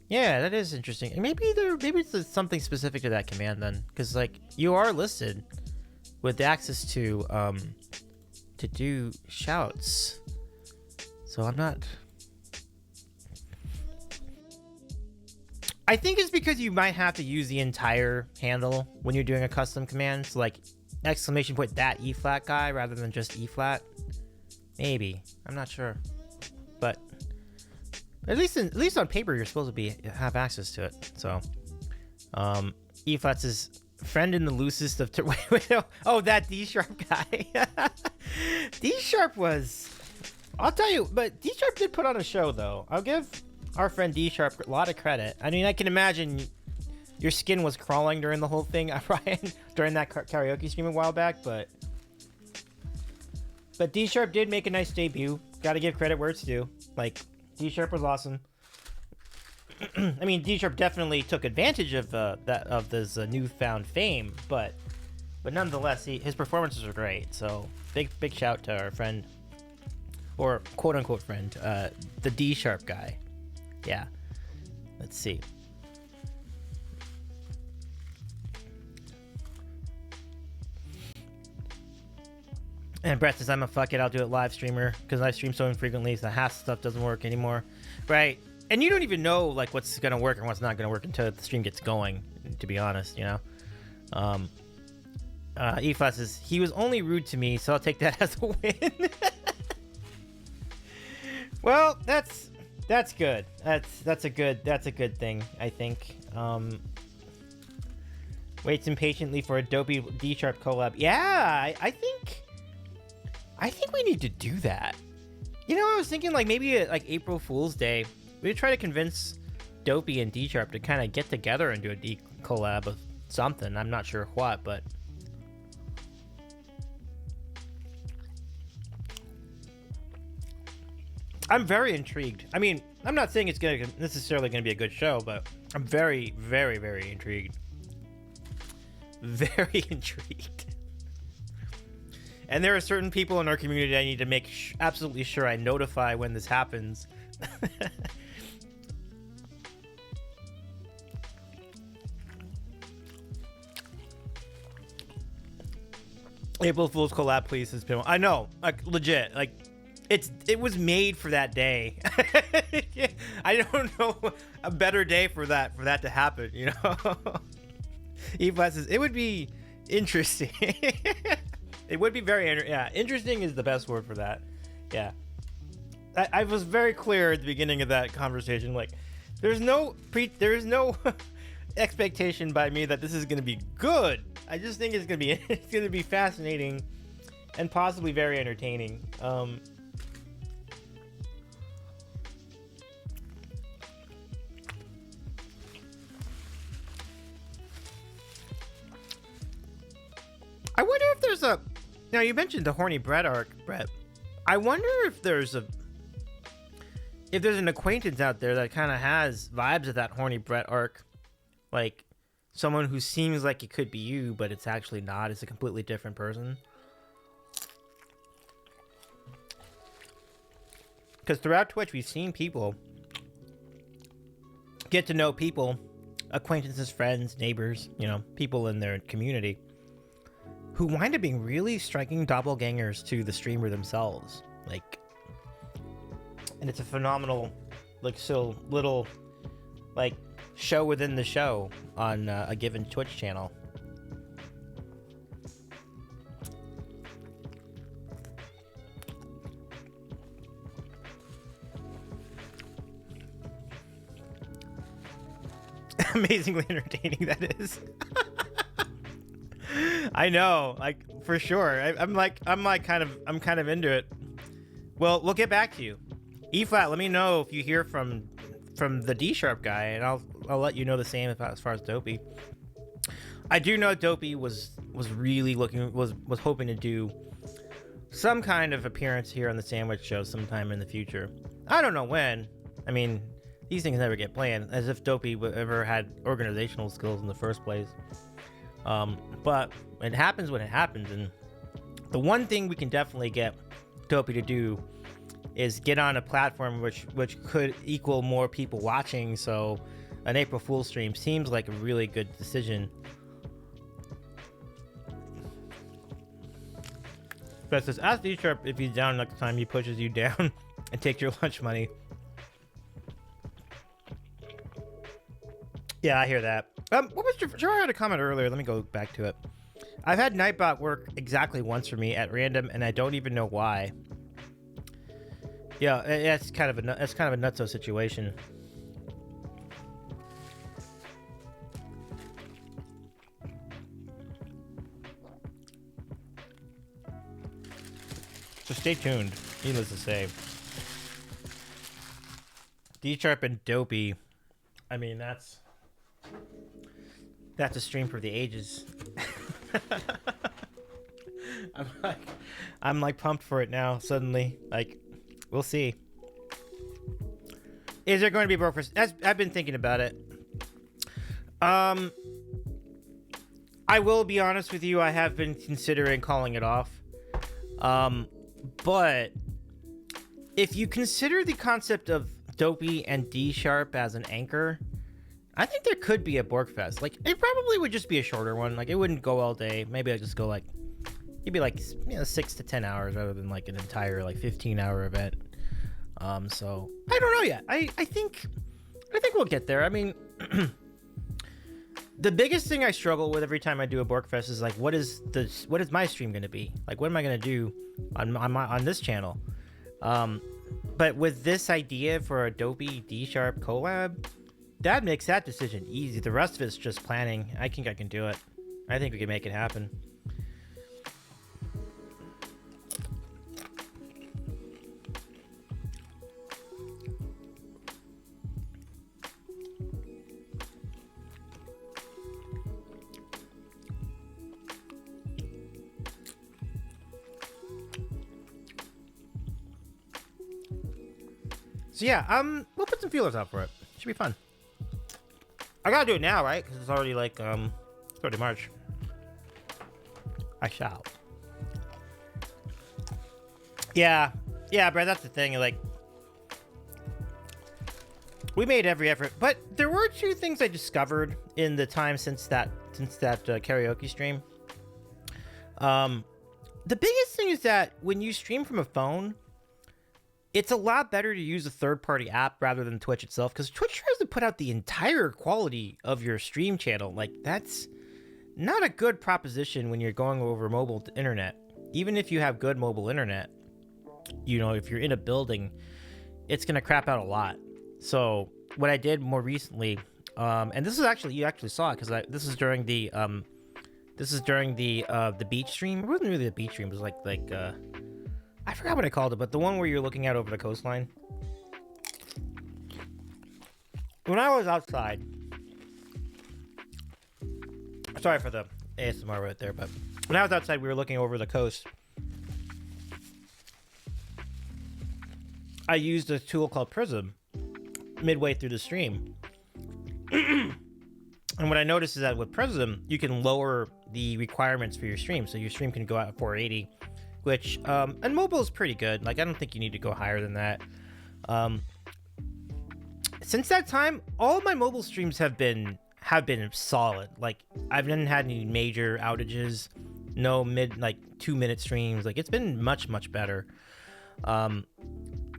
Yeah, that is interesting. Maybe it's something specific to that command then, because like you are listed with access to do shouts. So I'm not. I think it's because you might have to use the entire handle when you're doing a custom command. So like exclamation point that E flat guy rather than just E flat. Maybe, I'm not sure, but. At least on paper, you're supposed to have access to it. So, E flats is friend in the loosest of. Oh, that D sharp guy. D sharp was. I'll tell you, but D sharp did put on a show though. I'll give our friend D sharp a lot of credit. I mean, I can imagine your skin was crawling during the whole thing, Ryan, during that karaoke stream a while back. But D sharp did make a nice debut. Got to give credit where it's due. Like. D Sharp was awesome. I mean, D Sharp definitely took advantage of this newfound fame, but nonetheless, his performances were great. So big shout to our friend, or quote unquote friend, the D Sharp guy. Yeah. Let's see. And Brett says, I'm a fuck it, I'll do it live streamer, because I stream so infrequently, so half stuff doesn't work anymore. Right. And you don't even know like what's going to work and what's not going to work until the stream gets going, to be honest, you know. E-Flat says, he was only rude to me, so I'll take that as a win. Well, that's good. That's a good thing, I think. Waits impatiently for a dopey D-Sharp collab. Yeah, I think we need to do that. You know, I was thinking like maybe at like April Fool's Day, we would try to convince Dopey and D-Sharp to kind of get together and do a D collab of something. I'm not sure what, but I'm very intrigued. I mean, I'm not saying it's necessarily going to be a good show, but I'm very, very, very intrigued. Very intrigued. And there are certain people in our community I need to make absolutely sure I notify when this happens. April Fool's collab, please. Has been. I know, like legit, like it was made for that day. I don't know a better day for that to happen. You know, E-Flat says it would be interesting. It would be very interesting is the best word for that. Yeah, I was very clear at the beginning of that conversation. Like, there's no expectation by me that this is going to be good. I just think it's going to be fascinating and possibly very entertaining. I wonder if there's a. Now you mentioned the horny Brett arc, Brett. I wonder if there's an acquaintance out there that kind of has vibes of that horny Brett arc, like someone who seems like it could be you, but it's actually not. It's a completely different person. Because throughout Twitch, we've seen people get to know people, acquaintances, friends, neighbors, you know, people in their community, who wind up being really striking doppelgangers to the streamer themselves. Like, and it's a phenomenal, like, so little, like, show within the show on a given Twitch channel. Amazingly entertaining that is. I know, like, for sure. I'm kind of into it. Well, we'll get back to you. E-Flat, let me know if you hear from the D-Sharp guy, and I'll let you know the same as far as Dopey. I do know Dopey was really was hoping to do some kind of appearance here on the Sandwich Show sometime in the future. I don't know when. I mean, these things never get planned, as if Dopey ever had organizational skills in the first place. But it happens when it happens, and the one thing we can definitely get Dopey to do is get on a platform which could equal more people watching, so an April Fool's stream seems like a really good decision. But says, ask D-Sharp if he's down next time he pushes you down and takes your lunch money. Yeah, I hear that. What was Gerard had a comment earlier. Let me go back to it. I've had Nightbot work exactly once for me at random, and I don't even know why. Yeah, that's kind of a nutso situation. So stay tuned. Needless to say, D-Sharp and Dopey. I mean, that's a stream for the ages. I'm like pumped for it now. Suddenly, like, we'll see. Is there going to be breakfast? I've been thinking about it. I will be honest with you. I have been considering calling it off. But if you consider the concept of Dopey and D-Sharp as an anchor, I think there could be a Borkfest. Like, it probably would just be a shorter one. Like, it wouldn't go all day. Maybe I'd just go like, maybe like, 6 to 10 hours rather than like an entire like 15-hour event. So I don't know yet. I think we'll get there. I mean, the biggest thing I struggle with every time I do a Borkfest is like, what is my stream going to be? Like, what am I going to do on this channel? But with this idea for a Dopey D-Sharp collab, that makes that decision easy. The rest of it's just planning. I think I can do it. I think we can make it happen. So yeah, we'll put some feelers out for it. Should be fun. I gotta do it now, right? Because it's already like, it's already March. I shall. Yeah, Brad, that's the thing. Like, we made every effort, but there were two things I discovered in the time since that karaoke stream. The biggest thing is that when you stream from a phone, it's a lot better to use a third-party app rather than Twitch itself, because Twitch tries to put out the entire quality of your stream channel. Like, that's not a good proposition when you're going over mobile internet. Even if you have good mobile internet, you know, if you're in a building, it's gonna crap out a lot. So what I did more recently, and this is actually, you actually saw it, because this is during the beach stream. It wasn't really the beach stream. It was like I forgot what I called it, but the one where you're looking out over the coastline. When I was outside, sorry for the ASMR right there, but when I was outside, we were looking over the coast. I used a tool called Prism midway through the stream. And what I noticed is that with Prism, you can lower the requirements for your stream. So your stream can go out at 480, which, and mobile is pretty good. Like, I don't think you need to go higher than that. Since that time, all of my mobile streams have been solid. Like, I haven't had any major outages, no 2-minute streams. Like, it's been much, much better.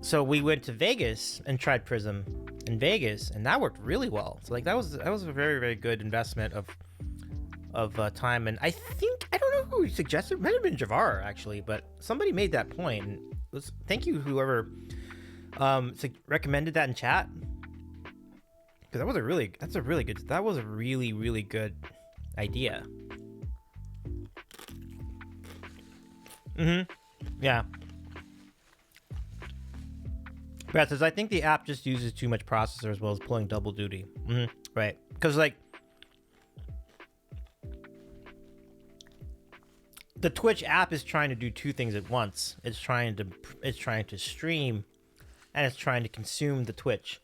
So we went to Vegas and tried Prism in Vegas, and that worked really well. So like that was a very, very good investment of time. And I think, I don't know who suggested, it might have been Javar actually, but somebody made that point. And thank you whoever recommended that in chat, because that was a really good idea. Yeah. Brad says, I think the app just uses too much processor as well as pulling double duty. Right. Because, like, the Twitch app is trying to do two things at once. It's trying to stream, and it's trying to consume the Twitch.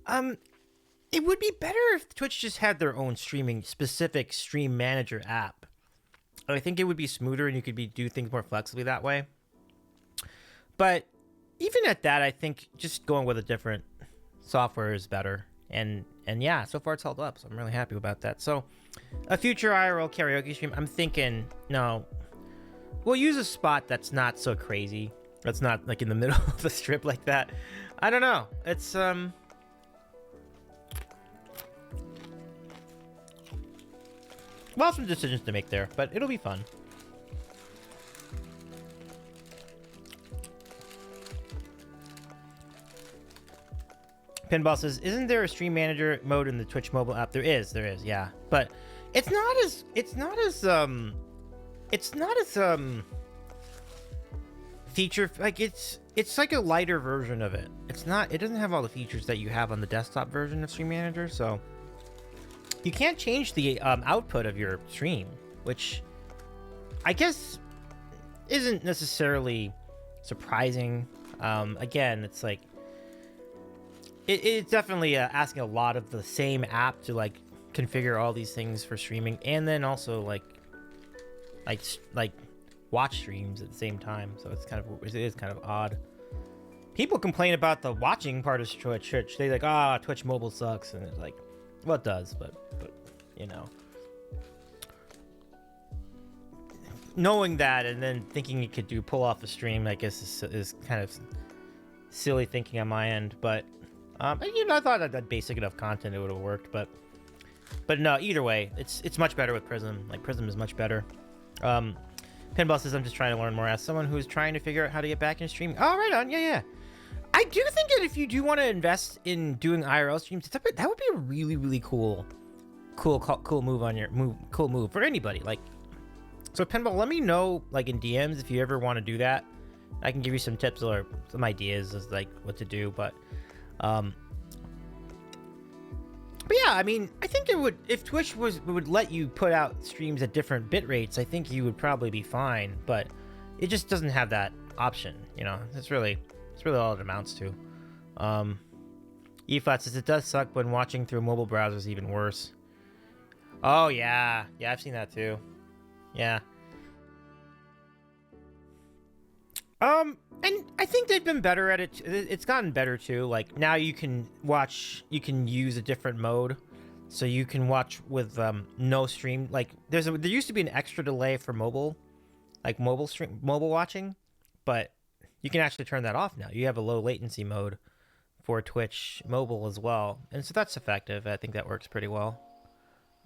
It would be better if Twitch just had their own specific stream manager app. I think it would be smoother, and you could do things more flexibly that way. But even at that, I think just going with a different software is better. And yeah, so far it's held up, so I'm really happy about that. So a future IRL karaoke stream, I'm thinking, no, we'll use a spot that's not so crazy. That's not like in the middle of the strip like that. I don't know. It's well, some decisions to make there, but it'll be fun. Pinball says, isn't there a stream manager mode in the Twitch mobile app? There is, yeah. But it's not as feature, like it's like a lighter version of it. It doesn't have all the features that you have on the desktop version of Stream Manager, so you can't change the output of your stream, which I guess isn't necessarily surprising. Again, it's like it's definitely asking a lot of the same app to like configure all these things for streaming, and then also like watch streams at the same time. So it is kind of odd. People complain about the watching part of Twitch. They like, Twitch mobile sucks, and it's like, well, it does, but you know, knowing that and then thinking it could pull off a stream, I guess is kind of silly thinking on my end. But you know, I thought that basic enough content it would have worked, but no, either way, it's much better with Prism. Like, Prism is much better. Pinball says, I'm just trying to learn more as someone who's trying to figure out how to get back into streaming. Oh, right on. Yeah. I do think that if you do want to invest in doing IRL streams, that would be a really, really cool move for anybody. Like, so Pinball, let me know, like, in DMs if you ever want to do that. I can give you some tips or some ideas as like what to do, but yeah, I mean, I think it would, if Twitch would let you put out streams at different bit rates, I think you would probably be fine, but it just doesn't have that option, you know. It's really all it amounts to. E-Flat says, it does suck when watching through mobile browsers, even worse. Oh yeah, I've seen that too. Yeah. And I think they've been better at it. It's gotten better too. Like, now you can use a different mode, so you can watch with no stream. Like, there used to be an extra delay for mobile, like mobile watching, but you can actually turn that off now. You have a low latency mode for Twitch mobile as well, and so that's effective. I think that works pretty well.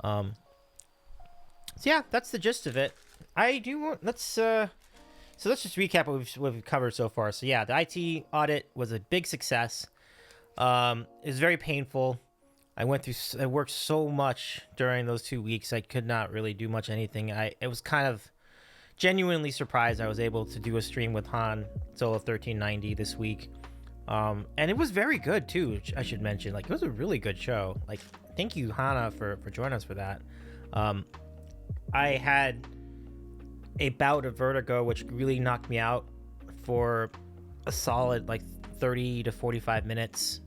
So yeah, that's the gist of it. I do want so let's just recap what we've covered so far. So yeah, the IT audit was a big success. It was very painful. I worked so much during those 2 weeks. I could not really do much anything. It was kind of genuinely surprised I was able to do a stream with Han Solo 1390 this week. And it was very good too, I should mention. Like, it was a really good show. Like, thank you, Hana, for joining us for that. I had a bout of vertigo, which really knocked me out for a solid like 30 to 45 minutes.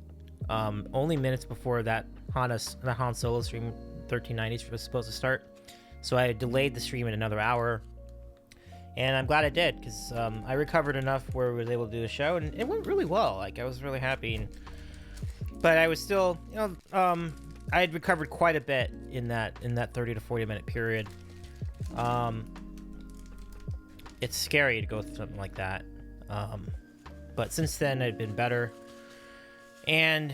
Only minutes before that Han Solo stream 1390 was supposed to start. So I delayed the stream in another hour. And I'm glad I did, because I recovered enough where I was able to do the show, and it went really well. Like, I was really happy. But I was still, I had recovered quite a bit in that 30 to 40 minute period. It's scary to go through something like that. But since then, I've been better. And,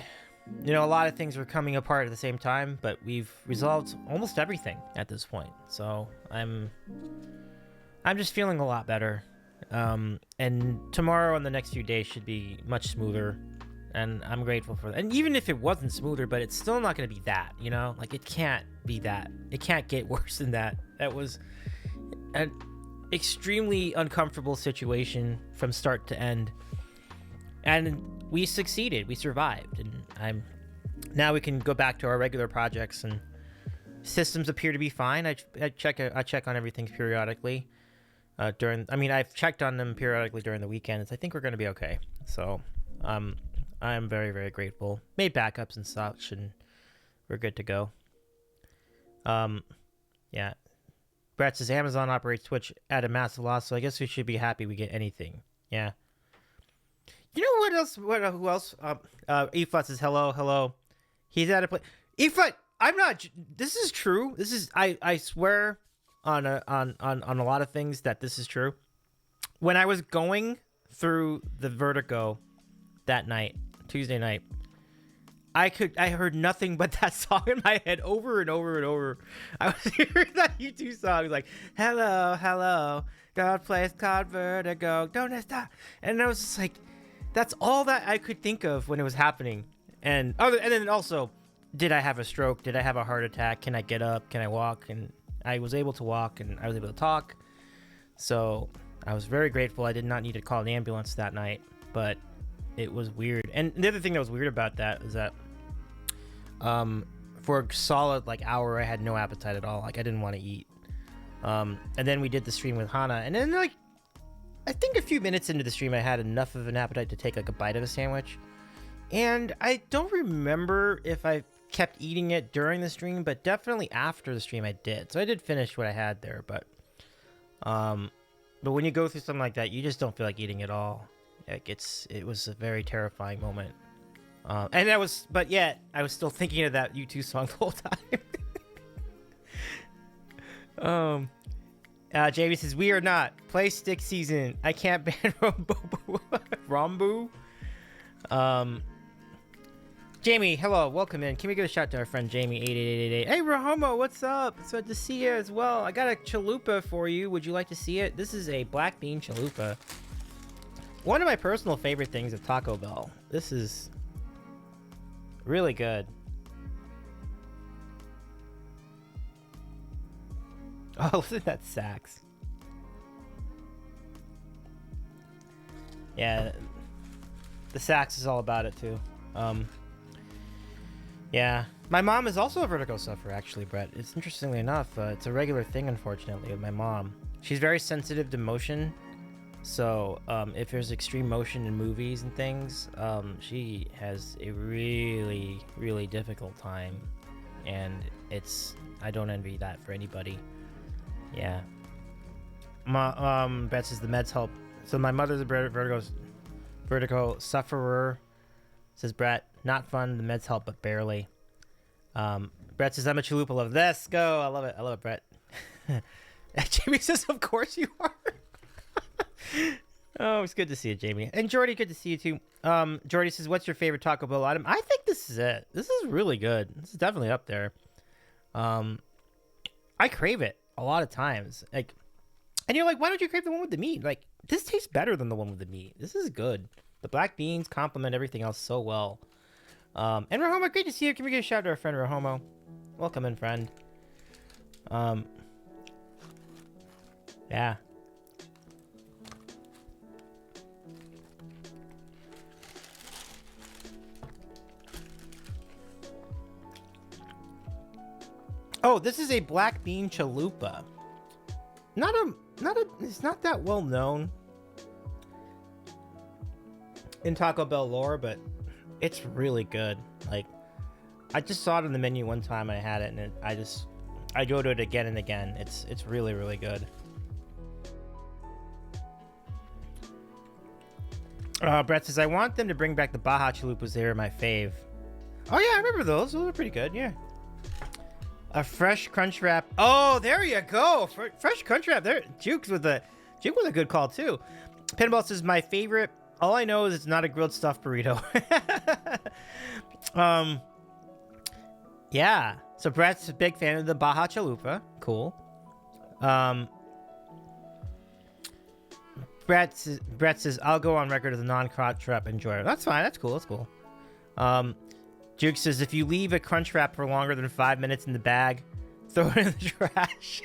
a lot of things were coming apart at the same time, but we've resolved almost everything at this point. So I'm just feeling a lot better. And tomorrow and the next few days should be much smoother. And I'm grateful for that. And even if it wasn't smoother, but it's still not going to be that, Like, it can't be that. It can't get worse than that. That was an extremely uncomfortable situation from start to end. And we succeeded. We survived. And now we can go back to our regular projects, and systems appear to be fine. I check on everything periodically. I've checked on them periodically during the weekends. I think we're going to be okay. So, I'm very, very grateful. Made backups and such, and we're good to go. Yeah. Brett says Amazon operates Twitch at a massive loss, so I guess we should be happy we get anything. Yeah. You know what else? Who else? Efut says hello. He's at a place. Efut, I'm not. This is true. This is. I swear on a lot of things that this is true. When I was going through the vertigo that night, Tuesday night, I heard nothing but that song in my head over and over and over. I was hearing that YouTube song. It was like, hello, God plays called Vertigo, don't stop. And I was just like, that's all that I could think of when it was happening. And then also, did I have a stroke? Did I have a heart attack? Can I get up? Can I walk? And I was able to walk, and I was able to talk. So I was very grateful I did not need to call an ambulance that night, but it was weird. And the other thing that was weird about that is that for a solid hour, I had no appetite at all. Like, I didn't want to eat. And then we did the stream with Hana, and then I think a few minutes into the stream, I had enough of an appetite to take a bite of a sandwich. And I don't remember if I kept eating it during the stream, but definitely after the stream I did. So I did finish what I had there, but when you go through something like that, you just don't feel like eating at all. Like, it was a very terrifying moment. But yet I was still thinking of that U2 song the whole time. Jamie says, we are not. Play stick season. I can't ban Rombu. Jamie, hello. Welcome in. Can we give a shout to our friend Jamie 8888? Hey, Rahomo, what's up? It's good to see you as well. I got a chalupa for you. Would you like to see it? This is a black bean chalupa. One of my personal favorite things at Taco Bell. This is really good. Oh, listen to that sax. Yeah, the sax is all about it too. Yeah, my mom is also a vertigo sufferer, actually, Brett. It's interestingly enough, it's a regular thing, unfortunately, with my mom. She's very sensitive to motion, so if there's extreme motion in movies and things, she has a really, really difficult time, and I don't envy that for anybody. Yeah. Brett says the meds help. So my mother's a vertigo sufferer. Says Brett, not fun. The meds help, but barely. Brett says I'm a chalupa lover. Let's go. I love it. Brett. Jamie says, of course you are. Oh, it's good to see you, Jamie. And Jordy, good to see you too. Jordy says, "What's your favorite Taco Bell item?" I think this is it. This is really good. This is definitely up there. I crave it a lot of times. Like, and you're like, why don't you crave the one with the meat? Like, this tastes better than the one with the meat. This is good. The black beans complement everything else so well. And Rahomo, great to see you. Can we get a shout out to our friend Rahomo? Welcome in, friend. Yeah. Oh, this is a black bean chalupa. It's not that well known in Taco Bell lore, but it's really good. Like, I just saw it on the menu one time and I had it, and I go to it again and again. It's really, really good. Brett says, I want them to bring back the Baja chalupas. They were my fave. Oh yeah, I remember those. Those were pretty good, yeah. A fresh crunch wrap. Oh, there you go. Fresh crunch wrap. There, Juke was a good call too. Pinball says, my favorite. All I know is it's not a grilled stuffed burrito. Yeah. So Brett's a big fan of the Baja Chalupa. Cool. Brett says, I'll go on record as a non-crunch wrap enjoyer. That's fine. That's cool. That's cool. Juke says, if you leave a crunch wrap for longer than 5 minutes in the bag, throw it in the trash.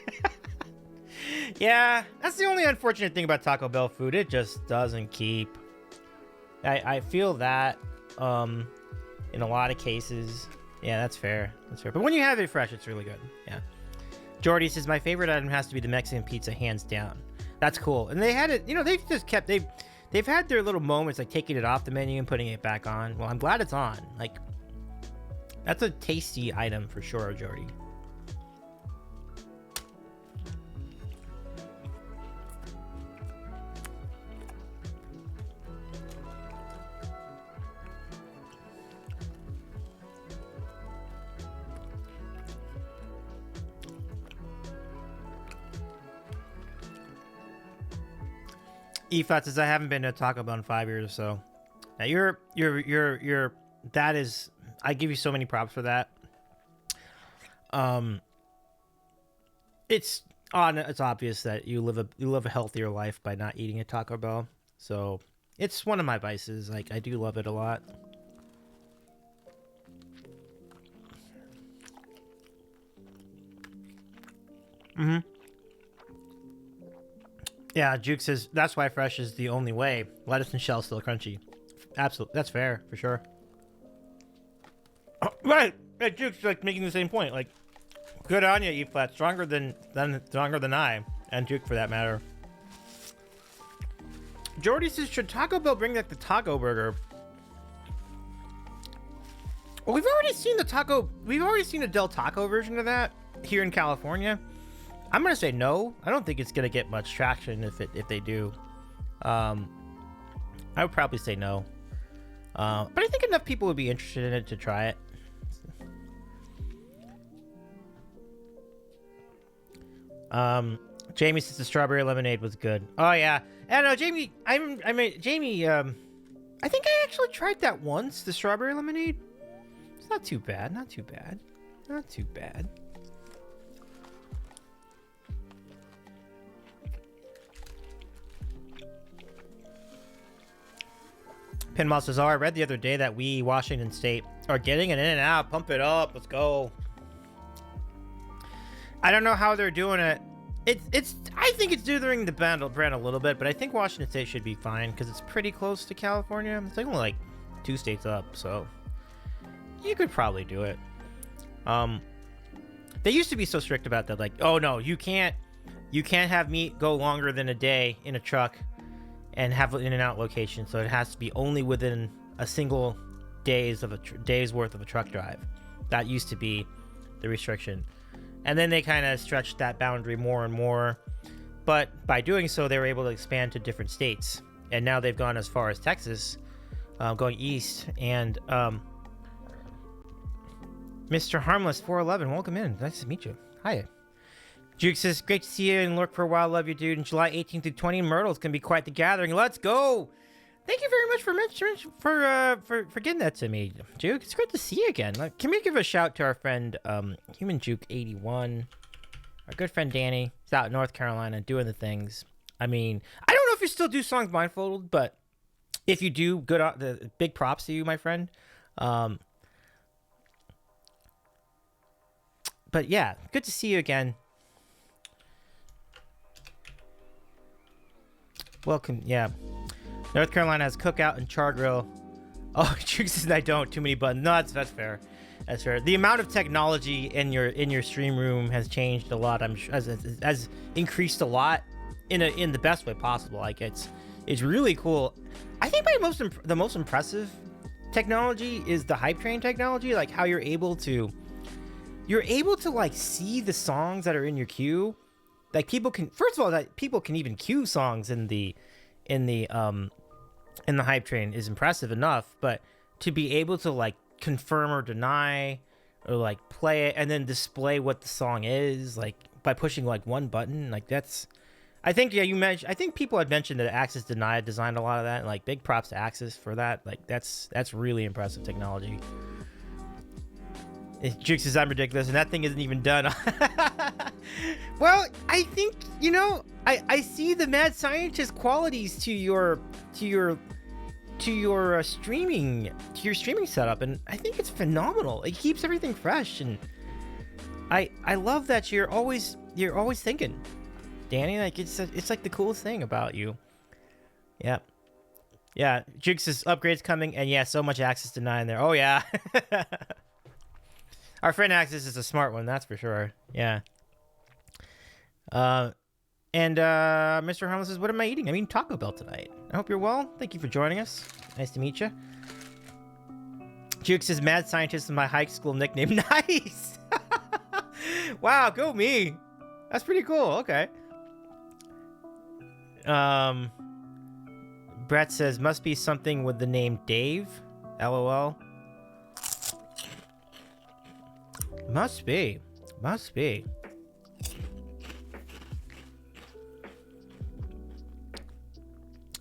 Yeah, that's the only unfortunate thing about Taco Bell food. It just doesn't keep. I feel that in a lot of cases. Yeah, that's fair. That's fair. But when you have it fresh, it's really good. Yeah. Jordy says, my favorite item has to be the Mexican pizza, hands down. That's cool. And they had it, they've just kept, they've had their little moments, like taking it off the menu and putting it back on. Well, I'm glad it's on. Like, that's a tasty item for sure, Jordy. Efat says, I haven't been to Taco Bell in 5 years or so. Now you're that is, I give you so many props for that. It's obvious that you live a healthier life by not eating at Taco Bell. So it's one of my vices. Like, I do love it a lot. Mm-hmm. Yeah, Juke says, that's why fresh is the only way. Lettuce and shell still crunchy. Absolutely. That's fair, for sure. Oh, right. Yeah, Juke's like making the same point. Like, good on you, E-Flat. Stronger than I. And Juke, for that matter. Jordy says, should Taco Bell bring back the taco burger? Well, we've already seen a Del Taco version of that here in California. I'm gonna say no. I don't think it's gonna get much traction if they do. I would probably say no. But I think enough people would be interested in it to try it. Jamie says the strawberry lemonade was good. Oh yeah, I know Jamie. Jamie. I think I actually tried that once. The strawberry lemonade. It's not too bad. Not too bad. Not too bad. Pinball says, oh, I read the other day that we, Washington State, are getting an In-N-Out. Pump it up. Let's go. I don't know how they're doing it. I think it's doing the brand a little bit, but I think Washington State should be fine because it's pretty close to California. It's only like 2 states up, so you could probably do it. They used to be so strict about that, like, oh no, you can't have meat go longer than a day in a truck and have an In-N-Out location, so it has to be only within a single day's worth of a truck drive. That used to be the restriction, and then they kind of stretched that boundary more and more. But by doing so, they were able to expand to different states, and now they've gone as far as Texas, going east. And Mr. Harmless 411, welcome in. Nice to meet you. Hi. Juke says, great to see you and lurk for a while. Love you, dude. And July 18th through 20 in Myrtle's gonna be quite the gathering. Let's go. Thank you very much for getting that to me, Juke. It's great to see you again. Like, can we give a shout to our friend Human Juke 81, our good friend Danny. He's out in North Carolina doing the things. I mean, I don't know if you still do songs blindfolded, but if you do, good. The big props to you, my friend. But yeah, good to see you again. Welcome, yeah. North Carolina has cookout and char grill. Oh, Juke says I don't. Too many buttons. No, that's fair. That's fair. The amount of technology in your stream room has changed a lot. I'm sure has increased a lot in the best way possible. Like it's really cool. I think the most impressive technology is the hype train technology. Like how you're able to like see the songs that are in your queue. Like people can, first of all, that people can even queue songs in the hype train is impressive enough, but to be able to like confirm or deny or like play it and then display what the song is like by pushing like one button, like that's, I think, yeah, I think people had mentioned that Axis Denied designed a lot of that, and like big props to Axis for that. Like that's really impressive technology. Juke says I'm ridiculous and that thing isn't even done. Well, I think, you know, I see the mad scientist qualities to your streaming setup, and I think it's phenomenal. It keeps everything fresh, and I love that you're always thinking, Danny. Like it's like the coolest thing about you. Yeah. Juke says upgrades coming, and yeah, so much Access Denied in there. Oh yeah. Our friend Axis is a smart one, that's for sure. Yeah. And Mr. Harmless says, what am I eating? I'm eating Taco Bell tonight. I hope you're well. Thank you for joining us. Nice to meet you. Juke says, mad scientist is my high school nickname. Nice! Wow, go me. That's pretty cool. Okay. Brett says, must be something with the name Dave. LOL. Must be.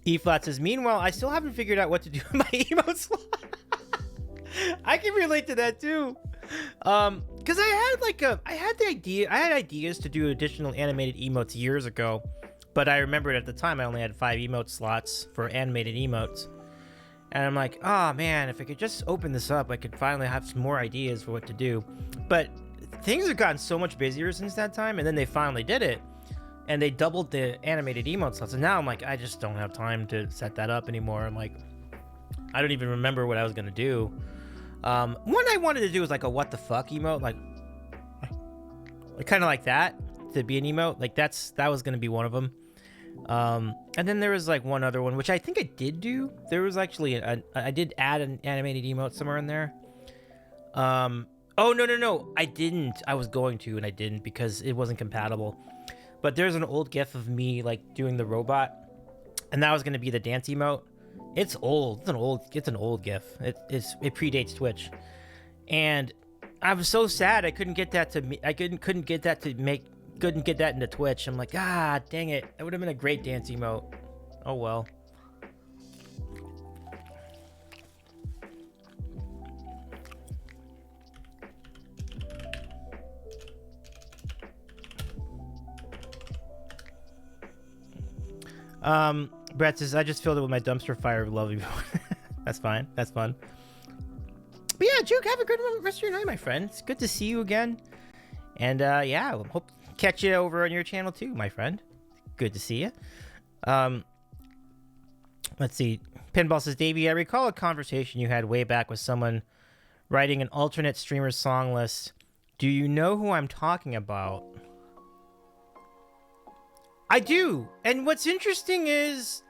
E-Flat says, meanwhile, I still haven't figured out what to do with my emote slot. I can relate to that too. Because I had ideas to do additional animated emotes years ago, but I remembered at the time I only had 5 emote slots for animated emotes. And I'm like, oh man, if I could just open this up, I could finally have some more ideas for what to do. But things have gotten so much busier since that time, and then they finally did it. And they doubled the animated emote slots. And now I'm like, I just don't have time to set that up anymore. I'm like, I don't even remember what I was going to do. One I wanted to do was like a what the fuck emote. Like kind of like that, to be an emote. Like that was going to be one of them. And then there was like one other one, which I think I did do. There was actually I did add an animated emote somewhere in there. Oh, no. I didn't. I was going to, and I didn't because it wasn't compatible. But there's an old GIF of me like doing the robot, and that was going to be the dance emote. It's old. It's an old GIF. It predates Twitch. And I was so sad I couldn't get that couldn't get that into Twitch. I'm like, ah, dang it. That would have been a great dance emote. Oh well. Brett says, I just filled it with my dumpster fire of love. That's fine. That's fun. But yeah, Juke, have a good rest of your night, my friend. It's good to see you again. And yeah, I hope to catch you over on your channel too, my friend. Good to see you. Let's see. Pinball says, Davey, I recall a conversation you had way back with someone writing an alternate streamer song list. Do you know who I'm talking about? I do. And what's interesting is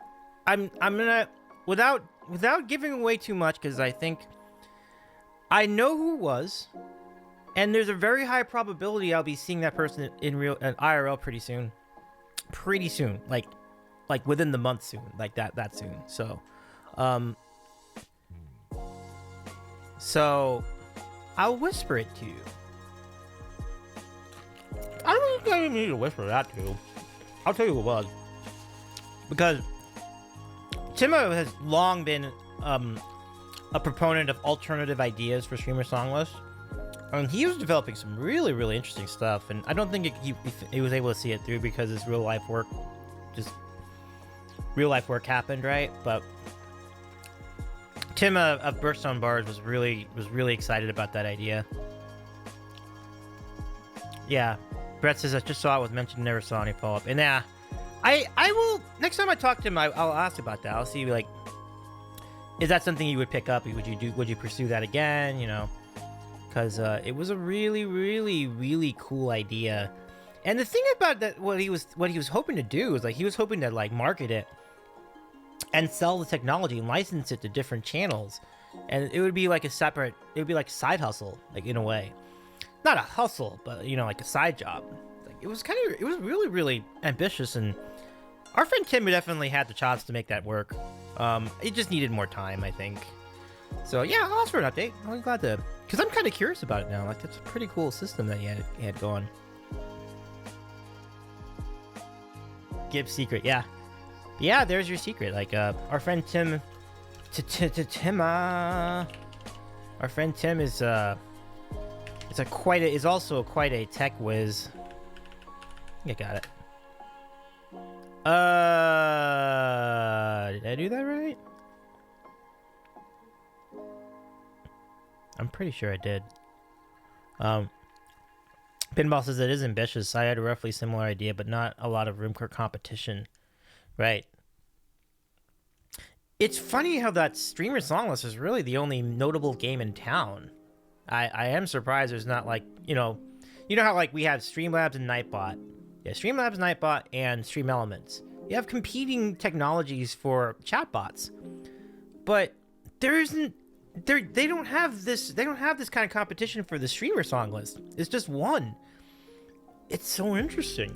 I'm gonna, without giving away too much, because I think I know who it was, and there's a very high probability I'll be seeing that person in IRL pretty soon. Like within the month soon, like that soon. So I'll whisper it to you. I don't know if you I didn't need to whisper that too. I'll tell you what it was. Because Timo has long been a proponent of alternative ideas for streamer song lists. And he was developing some really, really interesting stuff. And I don't think he was able to see it through because his real life work happened, right? But Tim of Birthstone Bars was really excited about that idea. Yeah, Brett says I just saw it was mentioned, never saw any follow up. And yeah, I will next time I talk to him, I'll ask about that. I'll see, like, is that something you would pick up? Would you pursue that again? You know, because it was a really cool idea. And the thing about that, what he was hoping to do is, like, he was hoping to, like, market it and sell the technology and license it to different channels, and it would be like a side hustle, like, in a way, not a hustle, but, you know, like a side job. Like, it was really ambitious, and our friend Tim definitely had the chops to make that work. It just needed more time, I think. So yeah, I'll ask for an update. I'm glad to, because I'm kind of curious about it now. Like, that's a pretty cool system that he had going. Give secret, yeah. Yeah, there's your secret. Like, our friend Tim, our friend Tim is also quite a tech whiz. I think I got it. Did I do that right? I'm pretty sure I did. Pinball says it is ambitious. I had a roughly similar idea, but not a lot of room for competition. Right. It's funny how that streamer song list is really the only notable game in town. I am surprised there's not, like, you know how, like, we have Streamlabs and Nightbot. Yeah, Streamlabs, Nightbot, and Stream Elements. You have competing technologies for chatbots, but there isn't. They don't have this kind of competition for the streamer song list. It's just one. It's so interesting.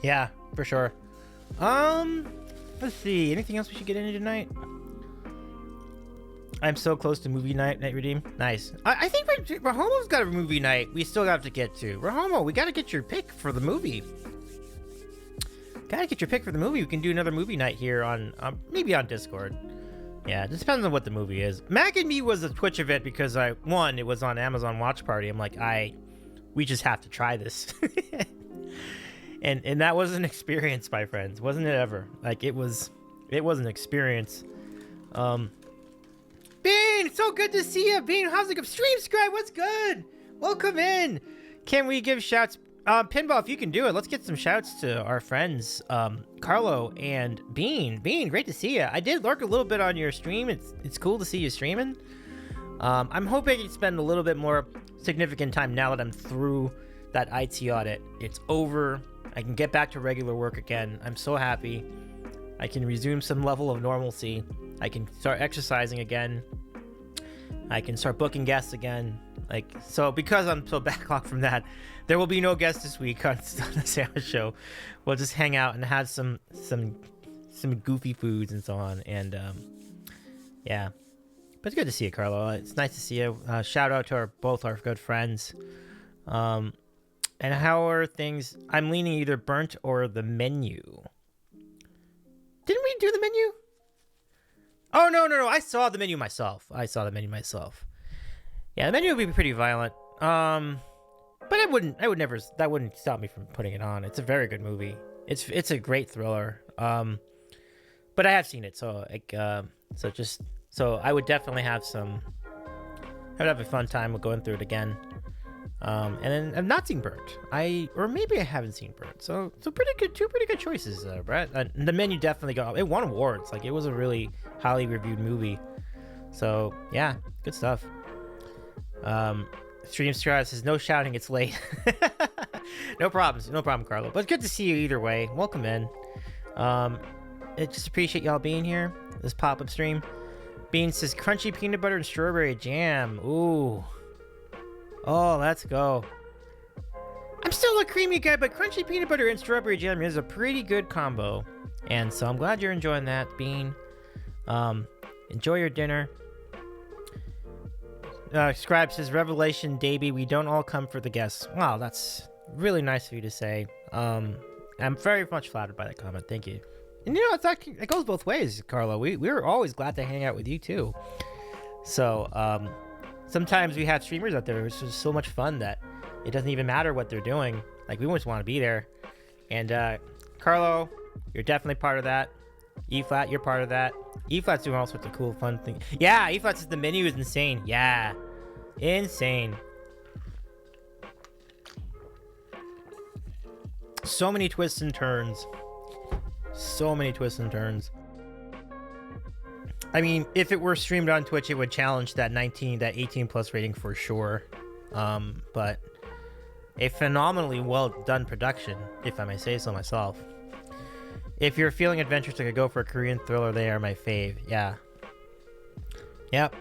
Yeah, for sure. Let's see. Anything else we should get into tonight? I'm so close to movie night redeem. Nice. I think Rahomo's got a movie night we still have to get to. Rahomo, we got to get your pick for the movie. We can do another movie night here on maybe on Discord. Yeah, it just depends on what the movie is. Mac and Me was a Twitch event because it was on Amazon Watch Party. I'm like, we just have to try this. and that was an experience, my friends. Wasn't it ever? Like, it was an experience. Bean, so good to see you. Bean, how's it go? Stream Scribe, what's good? Welcome in. Can we give shouts? Pinball, if you can do it, let's get some shouts to our friends, Carlo and Bean. Bean, great to see you. I did lurk a little bit on your stream. It's cool to see you streaming. I'm hoping I can spend a little bit more significant time now that I'm through that IT audit. It's over. I can get back to regular work again. I'm so happy. I can resume some level of normalcy. I can start exercising again. I can start booking guests again. Like, so because I'm so backlogged from that, there will be no guests this week on the Sandwich Show. We'll just hang out and have some goofy foods and so on. And yeah, but it's good to see you, Carlo. It's nice to see you. Shout out to both our good friends. And how are things? I'm leaning either burnt or the menu. Didn't we do the menu? Oh, no. I saw the menu myself. Yeah, the menu would be pretty violent. But that wouldn't stop me from putting it on. It's a very good movie. It's a great thriller. But I have seen it, so I would definitely have a fun time with going through it again. And then I've not seen Burnt. Or maybe I haven't seen Burnt. So two pretty good choices, Brett. The menu definitely it won awards. Like, it was a really highly reviewed movie. So yeah, good stuff. Stream Strat says no shouting, it's late. No problems, Carlo. But it's good to see you either way. Welcome in. I just appreciate y'all being here. This pop-up stream. Bean says crunchy peanut butter and strawberry jam. Ooh. Oh, let's go. I'm still a creamy guy, but crunchy peanut butter and strawberry jam is a pretty good combo. And so I'm glad you're enjoying that, Bean. Enjoy your dinner. Scribe says, Revelation, Davey, we don't all come for the guests. Wow, that's really nice of you to say. I'm very much flattered by that comment. Thank you. And it's actually, it goes both ways, Carlo. We're always glad to hang out with you too. So sometimes we have streamers out there. It's just so much fun that it doesn't even matter what they're doing. Like, we just want to be there. And Carlo, you're definitely part of that. E-Flat, you're part of that. E-Flat's doing all sorts of cool, fun things. Yeah, E-Flat says the menu is insane. Yeah, insane. So many twists and turns. So many twists and turns. I mean, if it were streamed on Twitch, it would challenge that 18 plus rating for sure. But a phenomenally well done production, if I may say so myself. If you're feeling adventurous, I could go for a Korean thriller. They are my fave. Yeah. Yep.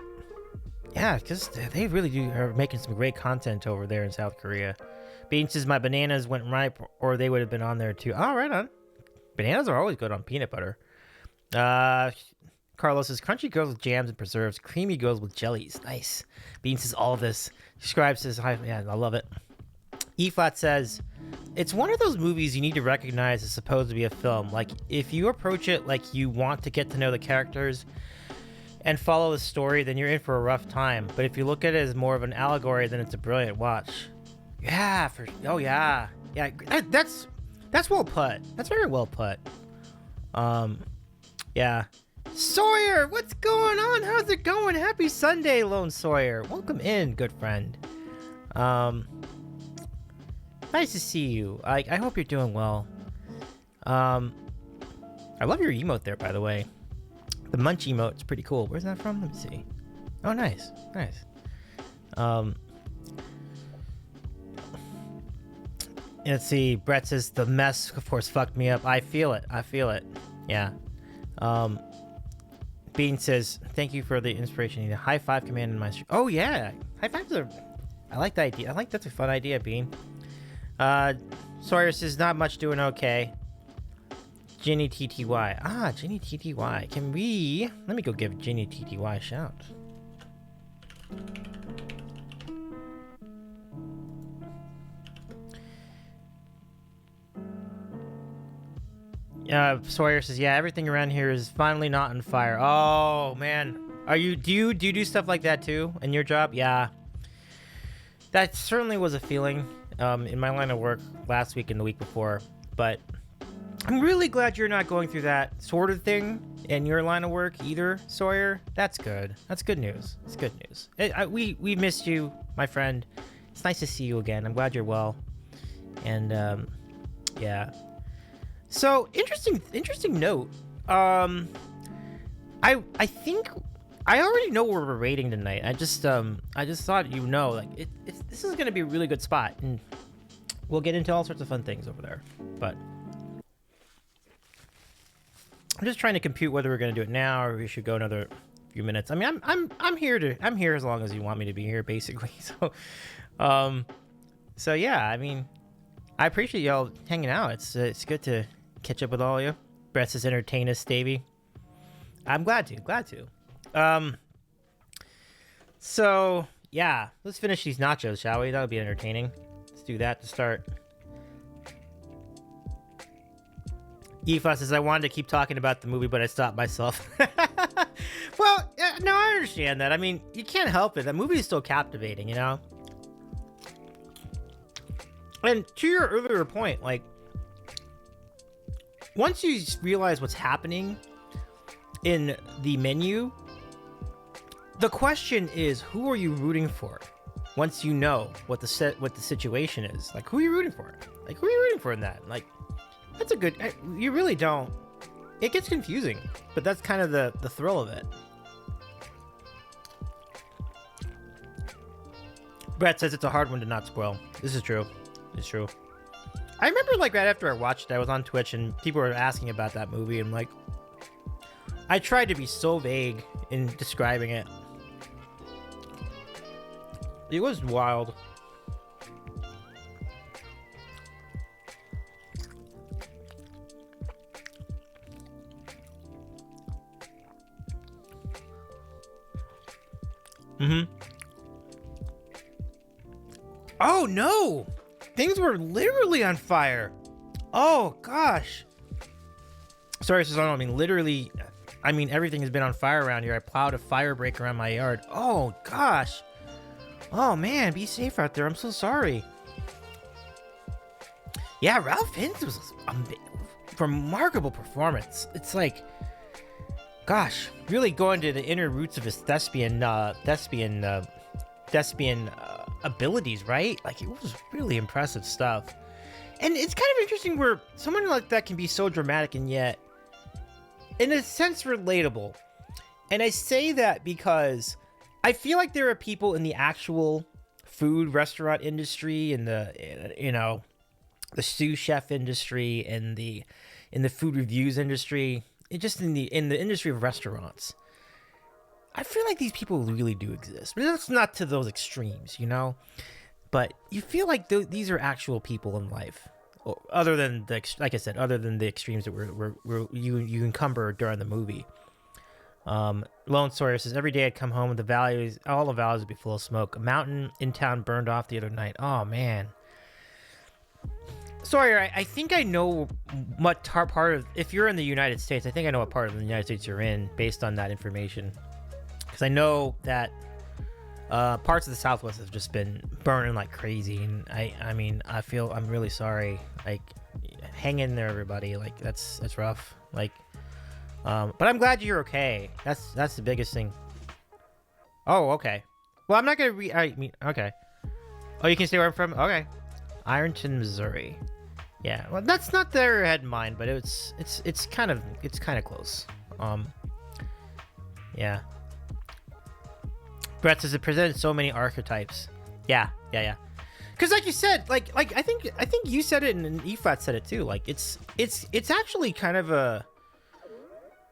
Yeah, because they really are making some great content over there in South Korea. Bean says, my bananas went ripe, or they would have been on there too. Oh, right on. Bananas are always good on peanut butter. Carlos says, crunchy goes with jams and preserves. Creamy goes with jellies. Nice. Bean says, all of this. Scribe says, hi. Yeah, I love it. E-Flat says, it's one of those movies you need to recognize as supposed to be a film. Like, if you approach it like you want to get to know the characters and follow the story, then you're in for a rough time. But if you look at it as more of an allegory, then it's a brilliant watch. Yeah, oh yeah. Yeah, that's well put. That's very well put. Yeah. Sawyer, what's going on? How's it going? Happy Sunday, Lone Sawyer. Welcome in, good friend. Nice to see you. I hope you're doing well. I love your emote there, by the way. The munch emote's pretty cool. Where's that from? Let me see. Oh, nice. Nice. Let's see. Brett says, the mess, of course, fucked me up. I feel it. Yeah. Bean says, thank you for the inspiration. A high five command in my stream. Oh, yeah. High fives are... I like the idea. That's a fun idea, Bean. Sawyer says, not much, doing okay. Ginny TTY. Ah, Ginny TTY. Can we... Let me go give Ginny TTY a shout. Sawyer says, yeah, everything around here is finally not on fire. Oh, man. Do you do stuff like that too in your job? Yeah. That certainly was a feeling in my line of work last week and the week before. But I'm really glad you're not going through that sort of thing in your line of work either, Sawyer. That's good. That's good news. It's good news. We missed you, my friend. It's nice to see you again. I'm glad you're well. And yeah. So interesting note. I think I already know where we're rating tonight. I just thought like this is gonna be a really good spot, and we'll get into all sorts of fun things over there. But I'm just trying to compute whether we're gonna do it now or we should go another few minutes. I mean, I'm here as long as you want me to be here, basically. So yeah. I mean, I appreciate y'all hanging out. It's good to catch up with all of you. Brett says, entertain us, Davey. I'm glad to. So yeah, let's finish these nachos, shall we? That'll be entertaining. Let's do that to start. Efa says, I wanted to keep talking about the movie, but I stopped myself. Well, no, I understand that. I mean, you can't help it. The movie is still captivating, you know? And to your earlier point, like, once you realize what's happening in the menu, the question is, who are you rooting for? Once you know what the situation is, like, who are you rooting for? Like, who are you rooting for in that? Like, that's a good. You really don't. It gets confusing, but that's kind of the thrill of it. Brett says it's a hard one to not spoil. This is true. It's true. I remember, like, right after I watched it, I was on Twitch and people were asking about that movie, and like, I tried to be so vague in describing it. It was wild. Oh no! Things were literally on fire. Oh gosh. Sorry, Susanna. I mean, literally. I mean, everything has been on fire around here. I plowed a fire break around my yard. Oh gosh. Oh man, be safe out there. I'm so sorry. Yeah, Ralph Fiennes was a remarkable performance. It's like, gosh, really going to the inner roots of his thespian abilities, right? Like, it was really impressive stuff. And it's kind of interesting where someone like that can be so dramatic and yet, in a sense, relatable. And I say that because I feel like there are people in the actual food restaurant industry and the sous chef industry and in the food reviews industry, just in the industry of restaurants. I feel like these people really do exist, but it's not to those extremes, you know. But you feel like these are actual people in life, other than like I said, other than the extremes that you encumber during the movie. Lone Sawyer says, every day I'd come home and all the valleys would be full of smoke. A mountain in town burned off the other night. Oh man. Sawyer, I think I know what part of, if you're in the United States, I think I know what part of the United States you're in based on that information. Because I know that parts of the Southwest have just been burning like crazy. And I mean, I'm really sorry. Like, hang in there, everybody. Like, that's rough. Like, but I'm glad you're okay. That's the biggest thing. Oh, okay. Well, I'm not going to okay. Oh, you can say where I'm from? Okay. Ironton, Missouri. Yeah, well, that's not there I had in mind, but it's kind of close. Yeah. Brett says it presented so many archetypes. Yeah. Because like you said, like I think you said it and E-Flat said it too. Like it's actually kind of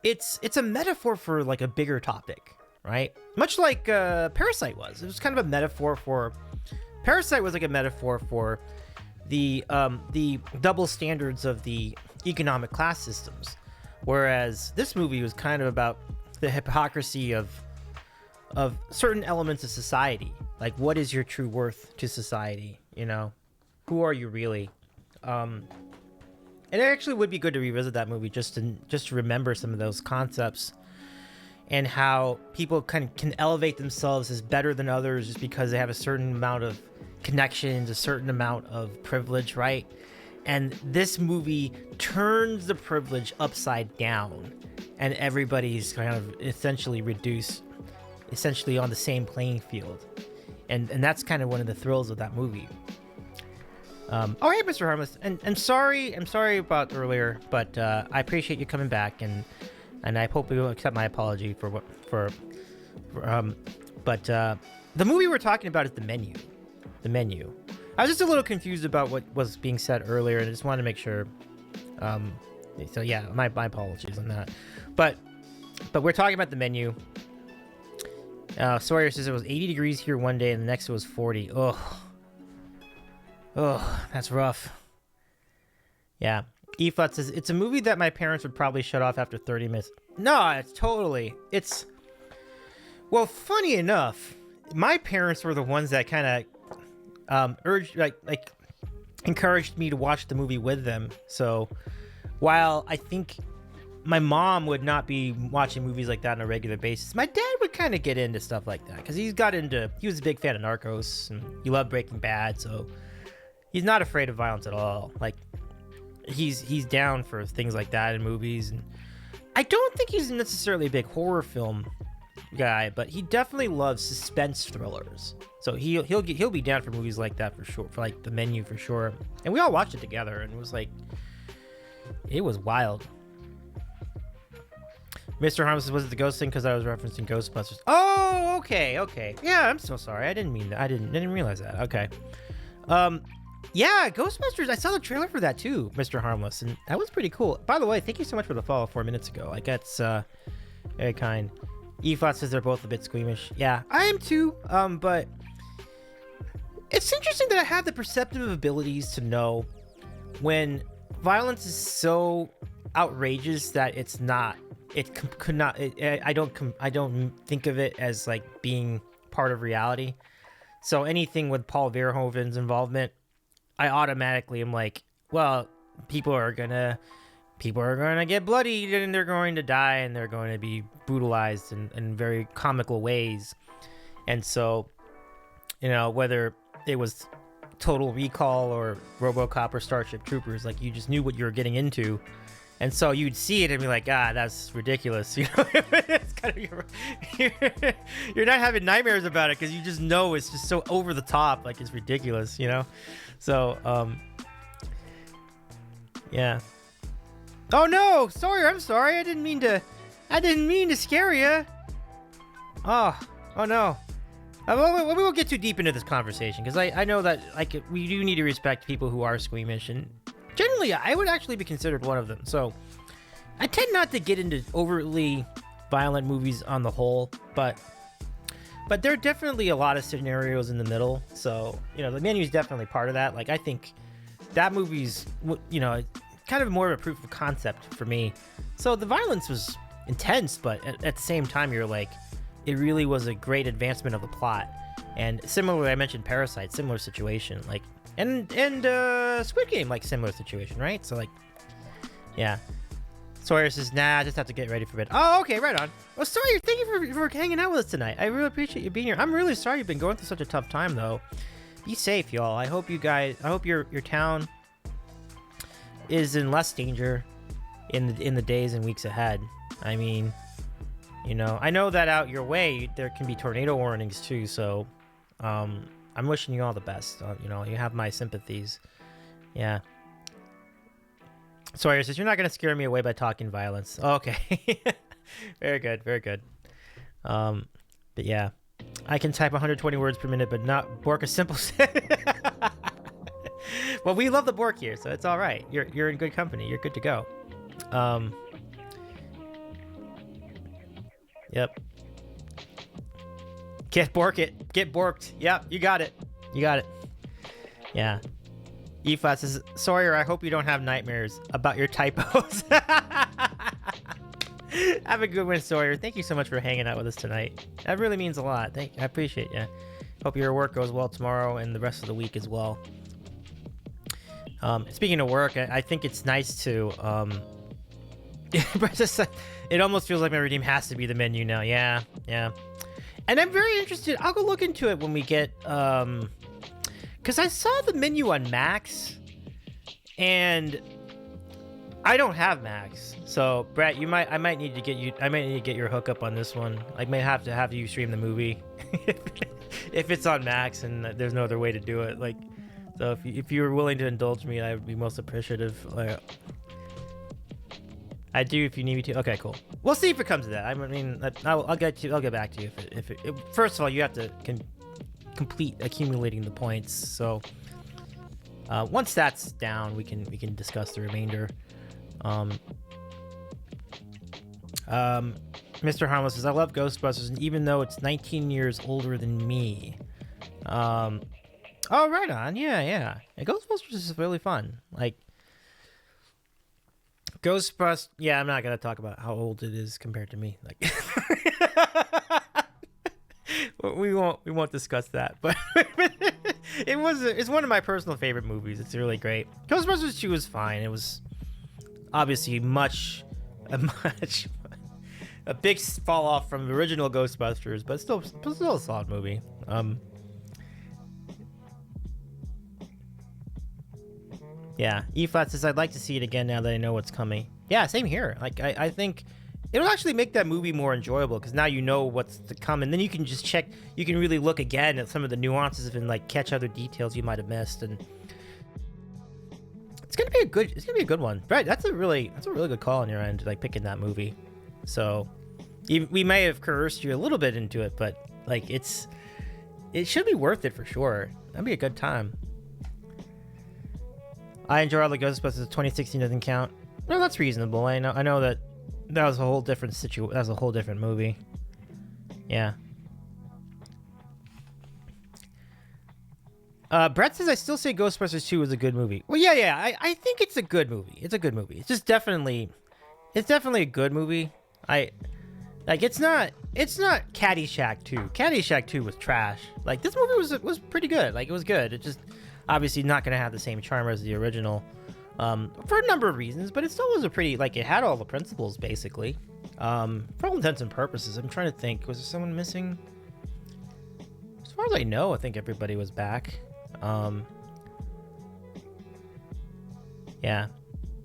it's a metaphor for like a bigger topic, right? Much like Parasite was. It was kind of a metaphor for. Parasite was like a metaphor for the double standards of the economic class systems, whereas this movie was kind of about the hypocrisy of certain elements of society. Like, what is your true worth to society? You know, who are you really? And it actually would be good to revisit that movie just to remember some of those concepts and how people can elevate themselves as better than others just because they have a certain amount of connections, a certain amount of privilege, right? And this movie turns the privilege upside down and everybody's kind of essentially on the same playing field. And that's kind of one of the thrills of that movie. Oh, hey, Mr. Harmless. And I'm sorry about earlier, but I appreciate you coming back, and I hope you will accept my apology but the movie we're talking about is The Menu. The Menu. I was just a little confused about what was being said earlier, and I just wanted to make sure. So yeah, my apologies on that. But we're talking about The Menu. Sawyer says it was 80 degrees here one day, and the next it was 40. Oh, that's rough. Yeah. E-Flat says, it's a movie that my parents would probably shut off after 30 minutes. No, it's well, funny enough, my parents were the ones that kind of encouraged me to watch the movie with them. So while I think my mom would not be watching movies like that on a regular basis, my dad would kind of get into stuff like that because he was a big fan of Narcos and he loved Breaking Bad, so he's not afraid of violence at all. Like, he's down for things like that in movies, and I don't think he's necessarily a big horror film guy, but he definitely loves suspense thrillers. So he'll be down for movies like that for sure, for like The Menu for sure. And we all watched it together, and it was wild. Mr. Harmless, was it the ghost thing? Because I was referencing Ghostbusters. Oh, okay. Yeah, I'm so sorry. I didn't mean that. I didn't realize that. Okay. Yeah, Ghostbusters. I saw the trailer for that too, Mr. Harmless, and that was pretty cool. By the way, thank you so much for the follow 4 minutes ago. Like, that's very kind. E-Flat says they're both a bit squeamish. Yeah, I am too. But it's interesting that I have the perceptive abilities to know when violence is so outrageous that it's not. Could not. I don't think of it as like being part of reality. So anything with Paul Verhoeven's involvement, I automatically am like, well, people are gonna get bloodied and they're going to die and they're going to be brutalized in very comical ways. And so, whether it was Total Recall or RoboCop or Starship Troopers, like, you just knew what you were getting into. And so you'd see it and be like, that's ridiculous. It's kind of, you're not having nightmares about it because you just know it's just so over the top, like it's ridiculous, So, yeah. Oh no, I'm sorry. I didn't mean to scare you. Oh no. We won't get too deep into this conversation because I know that we do need to respect people who are squeamish, and generally I would actually be considered one of them. So I tend not to get into overly violent movies on the whole, but there are definitely a lot of scenarios in the middle. So the menu is definitely part of that. Like, I think that movie's kind of more of a proof of concept for me. So the violence was intense, but at the same time, you're like, it really was a great advancement of the plot. And similarly, I mentioned Parasite, similar situation, like, and Squid Game, like, similar situation, right? So, like, yeah. Sawyer says, nah, I just have to get ready for bed. Oh, okay, right on. Well, Sawyer, thank you for hanging out with us tonight. I really appreciate you being here. I'm really sorry you've been going through such a tough time, though. Be safe, y'all. I hope your town is in less danger in the days and weeks ahead. I mean, I know that out your way there can be tornado warnings too, so I'm wishing you all the best. You have my sympathies. Yeah. Sawyer says, you're not going to scare me away by talking violence. Oh, okay. Very good, very good. But yeah, I can type 120 words per minute, but not bork a simple sentence. Well, we love the bork here, so it's all right. You're in good company. You're good to go. Yep. Get borked. Yep, you got it. Yeah. E-Flat says, Sawyer, I hope you don't have nightmares about your typos. Have a good one, Sawyer. Thank you so much for hanging out with us tonight. That really means a lot. I appreciate you. Hope your work goes well tomorrow and the rest of the week as well. Speaking of work, I think it's nice to... it almost feels like my redeem has to be the menu now. Yeah. And I'm very interested. I'll go look into it when we get... Because I saw the menu on Max, and I don't have Max. So, Brett, I might need to get your hookup on this one. I may have to have you stream the movie if it's on Max and there's no other way to do it. Like, so if you were willing to indulge me, I would be most appreciative. I do if you need me to. Okay, cool. We'll see if it comes to that. I mean, I'll get back to you if first of all, you have to complete accumulating the points. So once that's down, we can discuss the remainder. Mr. Harmless says, I love Ghostbusters, and even though it's 19 years older than me. Oh, right on. Yeah. Ghostbusters is really fun. Like, Ghostbusters. Yeah, I'm not gonna talk about how old it is compared to me. Like, we won't discuss that. But it's one of my personal favorite movies. It's really great. Ghostbusters 2 was fine. It was obviously a big fall off from the original Ghostbusters, but still a solid movie. Yeah, E-Flat says, I'd like to see it again now that I know what's coming. Yeah, same here. Like, I think it'll actually make that movie more enjoyable because now you know what's to come, and then you can just check. You can really look again at some of the nuances and like catch other details you might have missed, and it's gonna be a good one. Right? That's a really good call on your end, like picking that movie. So we may have coerced you a little bit into it, but like it should be worth it for sure. That'd be a good time. I enjoy all the Ghostbusters. 2016 doesn't count. No, that's reasonable. I know that was a whole different That was a whole different movie. Yeah. Brett says, I still say Ghostbusters 2 is a good movie. Well, yeah. I think it's a good movie. It's a good movie. It's definitely a good movie. It's not it's not Caddyshack 2. Caddyshack 2 was trash. Like, this movie was pretty good. Like, it was good. It just obviously not gonna have the same charm as the original, for a number of reasons. But it still was a pretty, like, it had all the principles basically. For all intents and purposes. I'm trying to think. Was there someone missing? As far as I know, I think everybody was back. Yeah,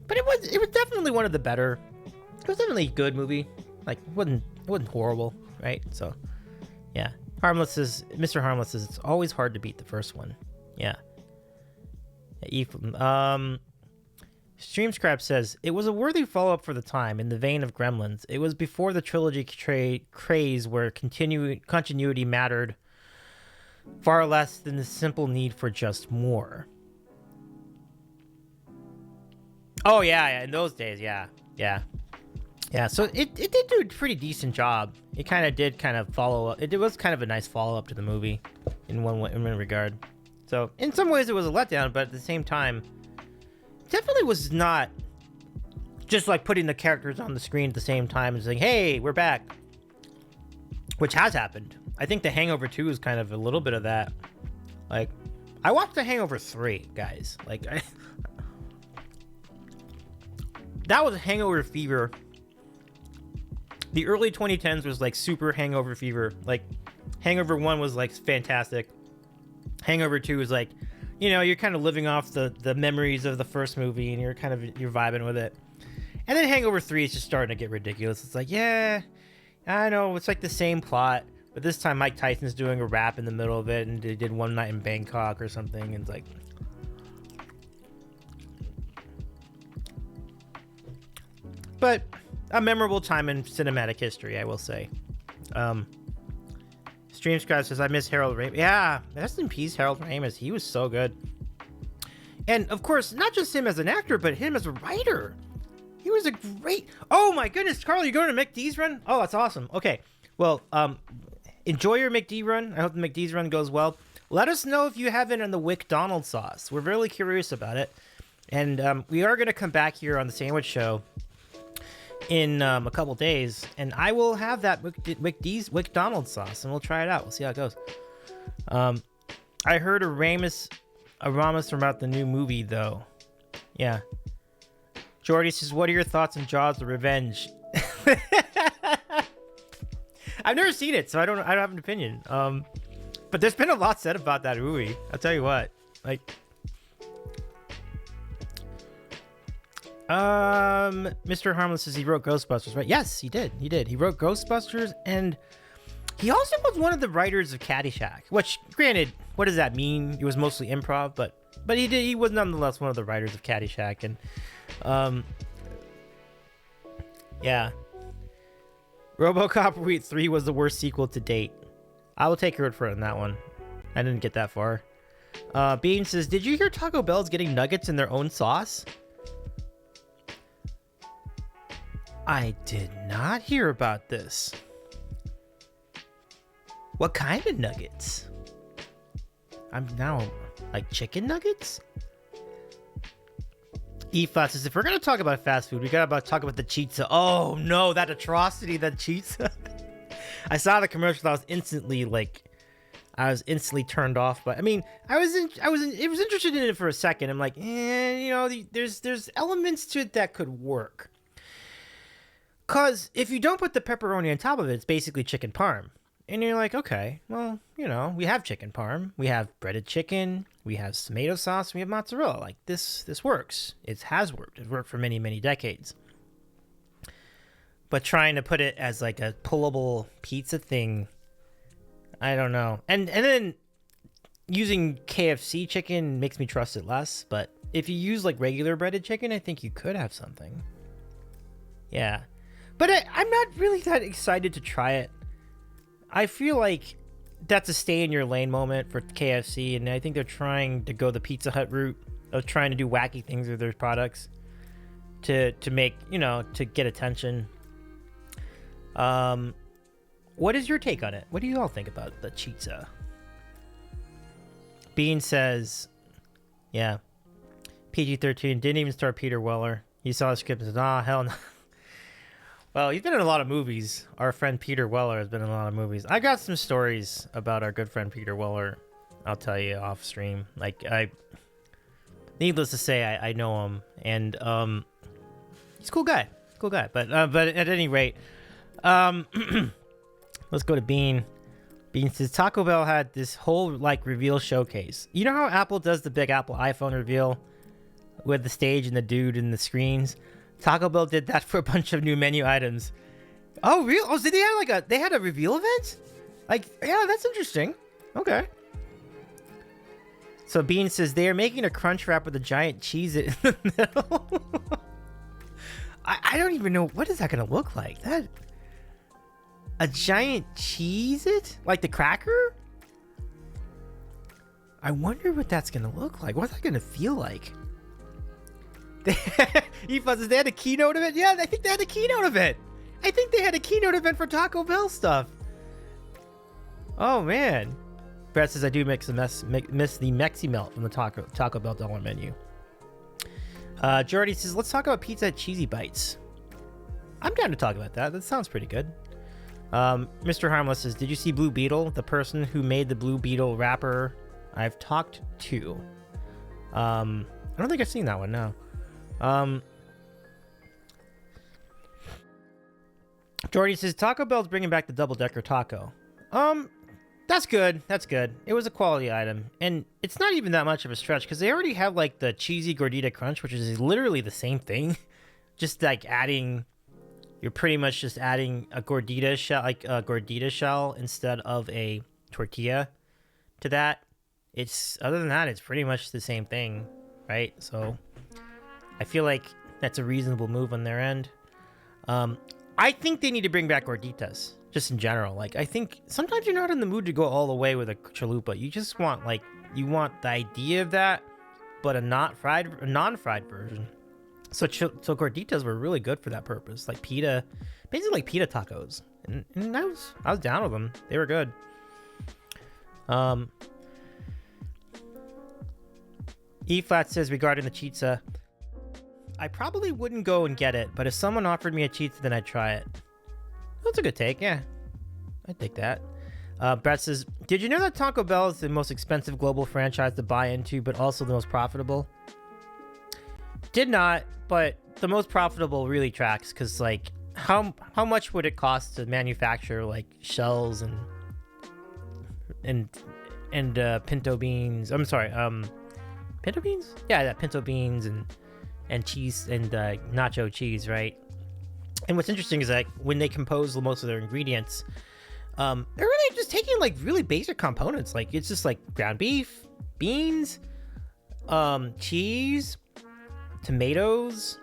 but it was definitely one of the better. It was definitely a good movie. Like, it wasn't horrible, right? So, yeah. Mr. Harmless is, it's always hard to beat the first one. Yeah. Streamscrap says, it was a worthy follow-up for the time, in the vein of Gremlins. It was before the trilogy craze where continuity mattered far less than the simple need for just more. Oh, yeah, in those days, yeah. So it did do a pretty decent job. It kind of did follow up. It was kind of a nice follow-up to the movie in one regard. So in some ways it was a letdown, but at the same time, it definitely was not just like putting the characters on the screen at the same time and saying, hey, we're back. Which has happened. I think The Hangover 2 is kind of a little bit of that. Like, I watched The Hangover 3, guys. Like, that was hangover fever. The early 2010s was like super hangover fever. Like, Hangover 1 was like fantastic. Hangover 2 was like, you know, you're kind of living off the memories of the first movie and you're vibing with it. And then Hangover 3 is just starting to get ridiculous. It's like, yeah, I know, it's like the same plot, but this time Mike Tyson's doing a rap in the middle of it and they did One Night in Bangkok or something. And it's like, but a memorable time in cinematic history, I will say. Streamscribe says, I miss Harold Ramis. Yeah, rest in peace, Harold Ramis. He was so good. And, of course, not just him as an actor, but him as a writer. He was a great... Oh, my goodness, Carl, you going to McD's run? Oh, that's awesome. Okay, well, enjoy your McD run. I hope the McD's run goes well. Let us know if you have it in the McDonald's sauce. We're really curious about it. And we are going to come back here on the Sandwich Show in a couple days, and I will have that McDonald's sauce, and we'll try it out. We'll see how it goes. I heard a Ramos about the new movie, though. Yeah. Jordy says, what are your thoughts on Jaws: The Revenge? I've never seen it, so I don't have an opinion. But there's been a lot said about that movie. I'll tell you what. Like, Mr. Harmless says he wrote Ghostbusters, right? Yes, he did. He wrote Ghostbusters, and he also was one of the writers of Caddyshack, which, granted, what does that mean? It was mostly improv, but he was nonetheless one of the writers of Caddyshack. And yeah, RoboCop 3 was the worst sequel to date. I will take your word for it on that one. I didn't get that far. Bean says, did you hear Taco Bell's getting nuggets in their own sauce? I did not hear about this. What kind of nuggets? I'm now like chicken nuggets? E-Flat says, if we're going to talk about fast food, we got to talk about the pizza. Oh no, that atrocity, that pizza. I saw the commercial. I was instantly turned off. But I mean, I was interested in it for a second. I'm like, you know, there's elements to it that could work. Cause if you don't put the pepperoni on top of it, it's basically chicken parm. And you're like, okay, well, you know, we have chicken parm, we have breaded chicken, we have tomato sauce, we have mozzarella. Like, this works. It has worked. It's worked for many, many decades. But trying to put it as like a pullable pizza thing, I don't know. And then using KFC chicken makes me trust it less. But if you use like regular breaded chicken, I think you could have something. Yeah. But I'm not really that excited to try it. I feel like that's a stay in your lane moment for KFC, and I think they're trying to go the Pizza Hut route of trying to do wacky things with their products to make, you know, to get attention. What is your take on it? What do you all think about the pizza? Bean says, yeah, PG-13 didn't even start Peter Weller. He saw the script and said, hell no. Well, he's been in a lot of movies. Our friend Peter Weller has been in a lot of movies. I got some stories about our good friend Peter Weller. I'll tell you off stream. Needless to say, I know him, and he's a cool guy. Cool guy. But at any rate, let's go to Bean. Bean says Taco Bell had this whole reveal showcase. You know how Apple does the Big Apple iPhone reveal with the stage and the dude and the screens? Taco Bell did that for a bunch of new menu items. Oh, real? Oh, so they had a reveal event? Yeah, that's interesting. Okay. So Bean says they are making a crunch wrap with a giant cheese in the middle. I don't even know, what is that gonna look like? A giant cheese it? Like the cracker? I wonder what that's gonna look like. What's that gonna feel like? E-Fuzz says they had a keynote event? Yeah, I think they had a keynote event. I think they had a keynote event for Taco Bell stuff. Oh, man. Brett says I do miss the Mexi Melt from the Taco Bell dollar menu. Jordy says, let's talk about pizza at Cheesy Bites. I'm down to talk about that. That sounds pretty good. Mr. Harmless says, did you see Blue Beetle? The person who made the Blue Beetle wrapper I've talked to. I don't think I've seen that one, no. Jordy says Taco Bell's bringing back the double-decker taco. That's good. That's good. It was a quality item, and it's not even that much of a stretch because they already have the cheesy gordita crunch, which is literally the same thing. Just you're pretty much just adding a gordita shell, a gordita shell instead of a tortilla to that. Other than that, it's pretty much the same thing, right? So I feel like that's a reasonable move on their end. I think they need to bring back gorditas, just in general. I think sometimes you're not in the mood to go all the way with a chalupa. You just want, you want the idea of that, but a non-fried version. So gorditas were really good for that purpose. Pita, basically pita tacos. And I was down with them. They were good. E-Flat says regarding the chizza, I probably wouldn't go and get it, but if someone offered me a chizza, then I'd try it. That's a good take, yeah. I'd take that. Brett says, did you know that Taco Bell is the most expensive global franchise to buy into, but also the most profitable? Did not, but the most profitable really tracks, because, how much would it cost to manufacture, shells and pinto beans? I'm sorry, pinto beans? Yeah, pinto beans and cheese and nacho cheese, right? And what's interesting is when they compose most of their ingredients, they're really just taking really basic components. It's just ground beef, beans, cheese, tomatoes,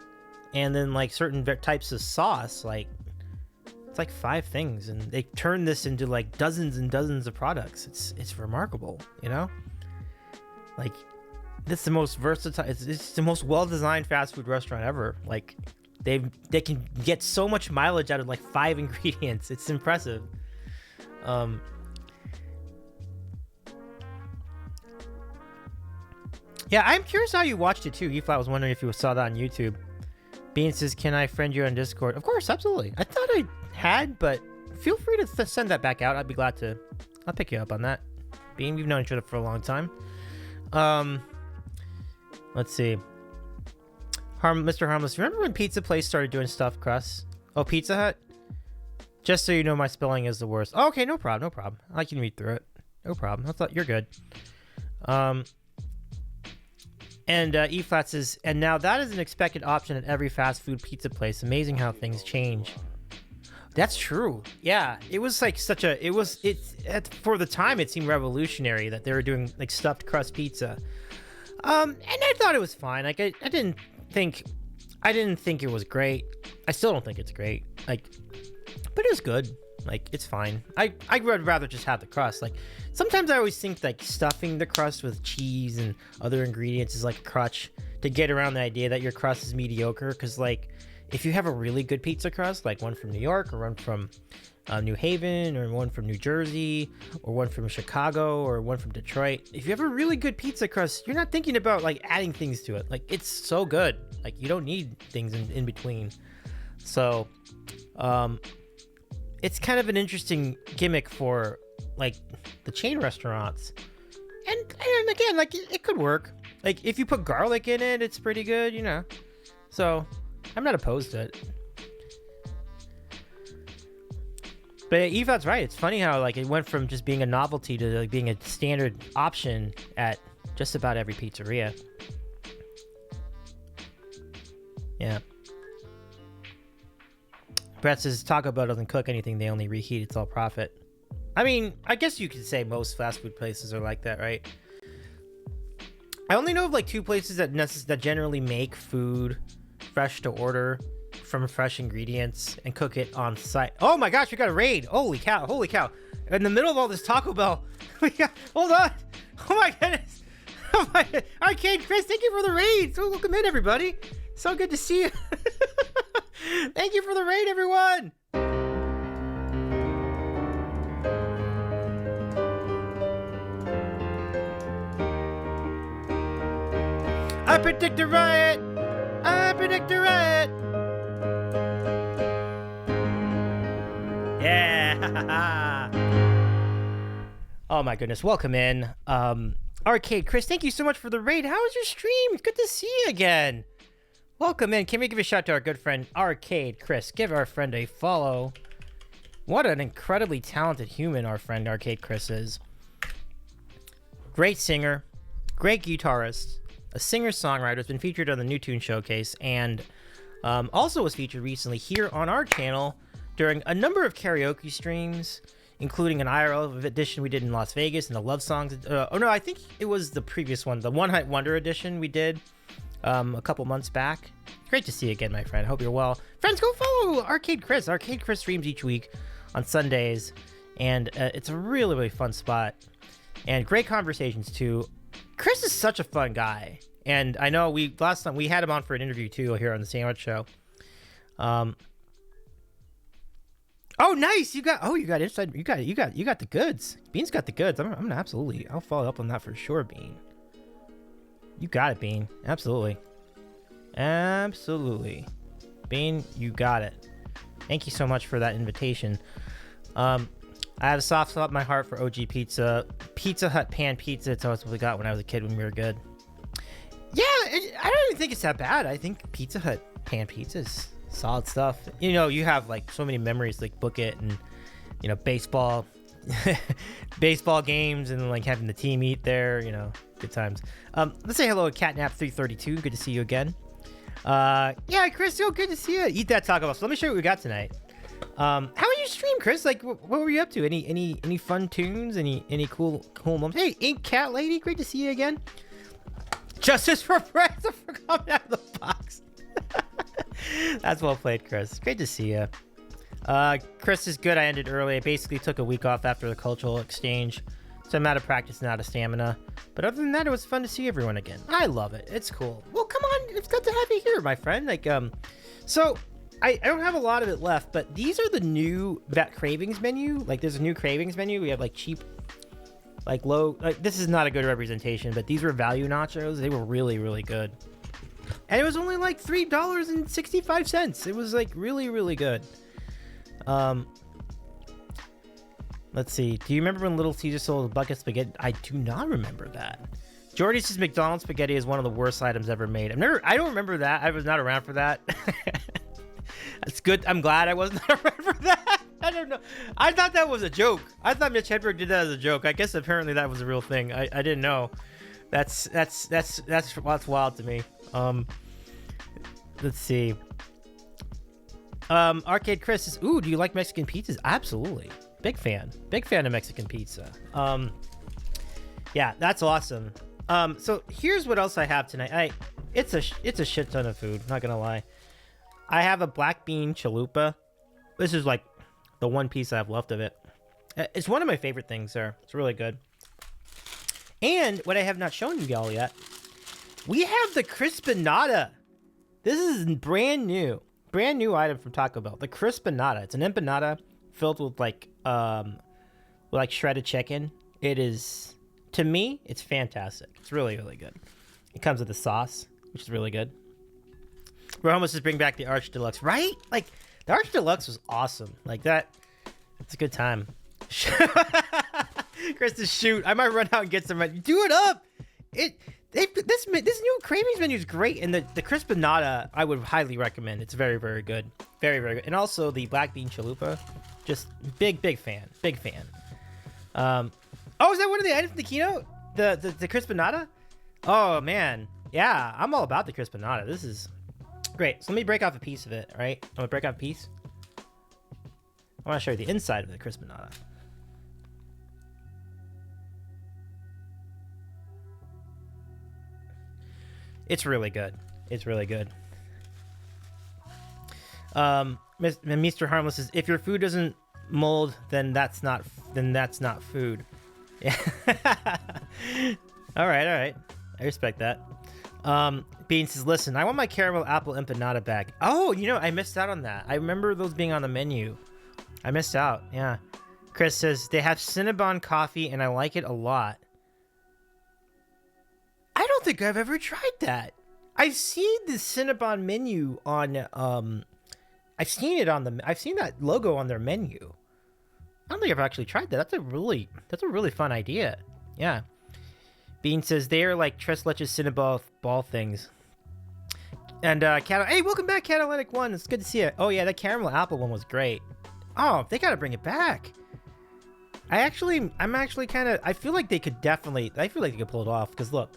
and then certain types of sauce. It's 5 things, and they turn this into dozens and dozens of products. It's remarkable, you know? This is the most versatile. It's the most well-designed fast food restaurant ever. They can get so much mileage out of 5 ingredients. It's impressive. Yeah, I'm curious how you watched it too. I was wondering if you saw that on YouTube. Bean says, "Can I friend you on Discord?" Of course, absolutely. I thought I had, but feel free to send that back out. I'd be glad to. I'll pick you up on that. Bean, we've known each other for a long time. Let's see. Mr. Harmless, remember when Pizza Place started doing stuffed crusts? Oh, Pizza Hut? Just so you know, my spelling is the worst. Oh, okay, no problem. I can read through it. No problem. I thought you're good. And E-Flat says, and now that is an expected option at every fast food pizza place. Amazing how things change. That's true. Yeah, it was for the time it seemed revolutionary that they were doing stuffed crust pizza. And I thought it was fine. I didn't think it was great. I still don't think it's great. But it was good. It's fine. I would rather just have the crust. Sometimes I always think stuffing the crust with cheese and other ingredients is a crutch to get around the idea that your crust is mediocre. Because if you have a really good pizza crust, one from New York or one from New Haven or one from New Jersey or one from Chicago or one from Detroit, if you have a really good pizza crust, you're not thinking about adding things to it. It's so good. You don't need things in between. So, it's kind of an interesting gimmick for like the chain restaurants, and again, like it could work. Like if you put garlic in it, it's pretty good, you know. So I'm not opposed to it. But Evat's right. It's funny how like it went from just being a novelty to like being a standard option at just about every pizzeria. Yeah. Brett says Taco Bell doesn't cook anything; they only reheat. It's all profit. I mean, I guess you could say most fast food places are like that, right? I only know of like 2 places that generally make food fresh to order from fresh ingredients and cook it on site. Oh my gosh, we got a raid! Holy cow! Holy cow! In the middle of all this Taco Bell, hold on! Oh my goodness! Oh my! Arcade Chris, thank you for the raid. So welcome in, everybody. So good to see you. Thank you for the raid, everyone. I predict a riot! I predict a riot! Yeah! Oh my goodness, welcome in. Arcade Chris, thank you so much for the raid. How was your stream? It's good to see you again. Welcome in. Can we give a shout out to our good friend Arcade Chris? Give our friend a follow. What an incredibly talented human our friend Arcade Chris is. Great singer, great guitarist, a singer-songwriter, has been featured on the New Tune Showcase, and also was featured recently here on our channel during a number of karaoke streams, including an IRL edition we did in Las Vegas and the love songs. Oh no, I think it was the previous one, the One Hit Wonder edition we did a couple months back. Great to see you again, my friend. Hope you're well. Friends, go follow Arcade Chris. Arcade Chris streams each week on Sundays, and it's a really, really fun spot. And great conversations, too. Chris is such a fun guy. And I know last time we had him on for an interview, too, here on the Sandwich Show. Oh, nice. You got inside. You got the goods. Bean's got the goods. I'm gonna absolutely. I'll follow up on that for sure, Bean. You got it, Bean. Absolutely. Absolutely. Bean, you got it. Thank you so much for that invitation. I have a soft spot in my heart for OG Pizza. Pizza Hut pan pizza. It's always what we got when I was a kid when we were good. Yeah, I don't even think it's that bad. I think Pizza Hut pan pizza is solid stuff. You know, you have like so many memories, like Book It and, you know, baseball games and like having the team eat there, you know, good times. Let's say hello to Catnap332. Good to see you again. Yeah, Chris, so good to see you. Eat that Taco Bell. So let me show you what we got tonight. How was your stream, Chris? Like, what were you up to? Any fun tunes? Any cool moments? Hey, Ink Cat Lady, great to see you again. Justice for Branson for coming out of the box. That's well played, Chris. Great to see you. Chris is good. I ended early. I basically took a week off after the cultural exchange, so I'm out of practice and out of stamina. But other than that, it was fun to see everyone again. I love it. It's cool. Well, come on. It's good to have you here, my friend. Like, so I don't have a lot of it left, but these are the new Cravings menu. Like, there's a new Cravings menu. We have like cheap, like low, like this is not a good representation, but these were value nachos. They were really, really good. And it was only like $3.65. It was like really, really good. Let's see. Do you remember when Little Caesar sold a bucket spaghetti? I do not remember that. Jordy says McDonald's spaghetti is one of the worst items ever made. I don't remember that. I was not around for that. That's good. I'm glad I wasn't around for that. I don't know. I thought that was a joke. I thought Mitch Hedberg did that as a joke. I guess apparently that was a real thing. I didn't know. That's wild to me. Let's see. Arcade Chris says, ooh, do you like Mexican pizzas? Absolutely. Big fan of Mexican pizza. Yeah, that's awesome. So here's what else I have tonight. It's a shit ton of food, not gonna lie. I have a black bean chalupa. This is like the one piece I have left of it. It's one of my favorite things there. It's really good. And what I have not shown you all yet, we have the crispinata. This is brand new item from Taco Bell. The crispinata. It's an empanada filled with like shredded chicken. It is, to me, it's fantastic. It's really, really good. It comes with a sauce, which is really good. We're almost just bring back the Arch Deluxe, right? Like the Arch Deluxe was awesome. Like that. It's a good time. Chris, to shoot. I might run out and get some. Do it up. This new cravings menu is great, and the Crispinata I would highly recommend. It's very, very good, very, very good. And also the black bean chalupa, just big fan. Oh, is that one of the items in the keynote? The Crispinata? Oh man, yeah, I'm all about the Crispinata. This is great. So let me break off a piece of it. All right, I'm gonna break off a piece. I want to show you the inside of the Crispinata. It's really good. It's really good. Mr. Harmless says, if your food doesn't mold, then that's not food. Yeah. all right. I respect that. Bean says, listen, I want my caramel apple empanada back. Oh, you know, I missed out on that. I remember those being on the menu. I missed out. Yeah. Chris says, they have Cinnabon coffee and I like it a lot. I don't think I've ever tried that. I've seen the Cinnabon menu on I've seen that logo on their menu. I don't think I've actually tried that. That's a really fun idea. Yeah. Bean says they are like Tres Leches Cinnabon ball things. And hey, welcome back, Catalytic One. It's good to see you. Oh yeah, that caramel apple one was great. Oh, they gotta bring it back. I feel like they could pull it off, because look,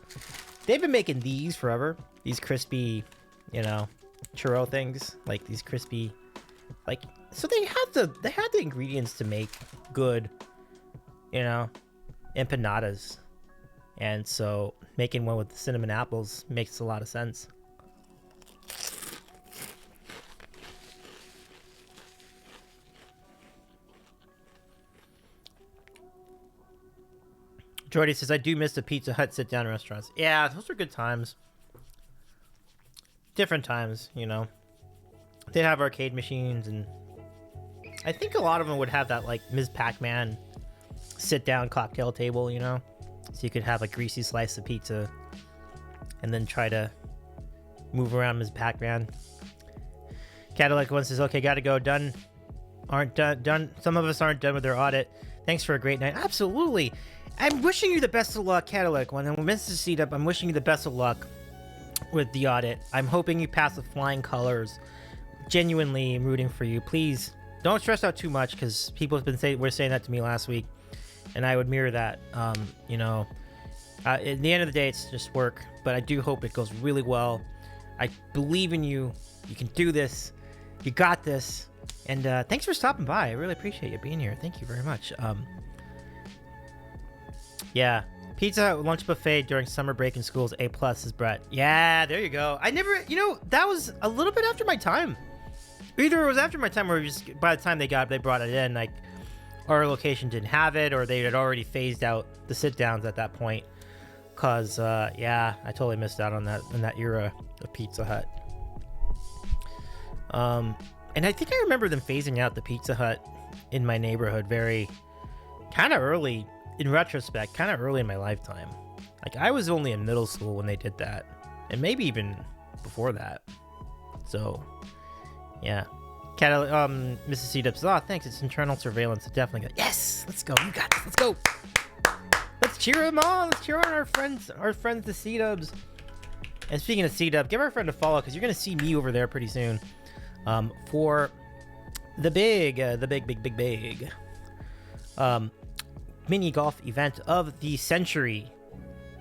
they've been making these forever. These crispy, you know, churro things, like these crispy, like, so they have the ingredients to make good, you know, empanadas. And so making one with the cinnamon apples makes a lot of sense. Jordy says, I do miss the Pizza Hut sit-down restaurants. Yeah, those were good times. Different times, you know. They'd have arcade machines, and I think a lot of them would have that, like, Ms. Pac-Man sit-down cocktail table, you know? So you could have a greasy slice of pizza and then try to move around Ms. Pac-Man. Cadillac One says, okay, gotta go. Done. Some of us aren't done with their audit. Thanks for a great night. Absolutely. I'm wishing you the best of luck, Cadillac One. And Mr. Seedup, I'm wishing you the best of luck with the audit. I'm hoping you pass with flying colors. Genuinely, I'm rooting for you. Please don't stress out too much, because people have been were saying that to me last week, and I would mirror that. You know, at the end of the day, it's just work, but I do hope it goes really well. I believe in you. You can do this. You got this. And thanks for stopping by. I really appreciate you being here. Thank you very much. Yeah, Pizza Hut lunch buffet during summer break in schools, A+ is Brett. Yeah, there you go. I never, you know, that was a little bit after my time. Either it was after my time, or just by the time they brought it in, like, our location didn't have it, or they had already phased out the sit downs at that point. Cause yeah, I totally missed out on that in that era of Pizza Hut. And I think I remember them phasing out the Pizza Hut in my neighborhood very kind of early. In retrospect, kind of early in my lifetime. Like, I was only in middle school when they did that, and maybe before that. So, yeah. Mrs. C-Dub says, oh, thanks, it's internal surveillance. So definitely good. Yes! Let's go. You got this. Let's go. Let's cheer them on. Let's cheer on our friends, the C-Dubs. And speaking of C-Dub, give our friend a follow, because you're going to see me over there pretty soon. For the big mini golf event of the century.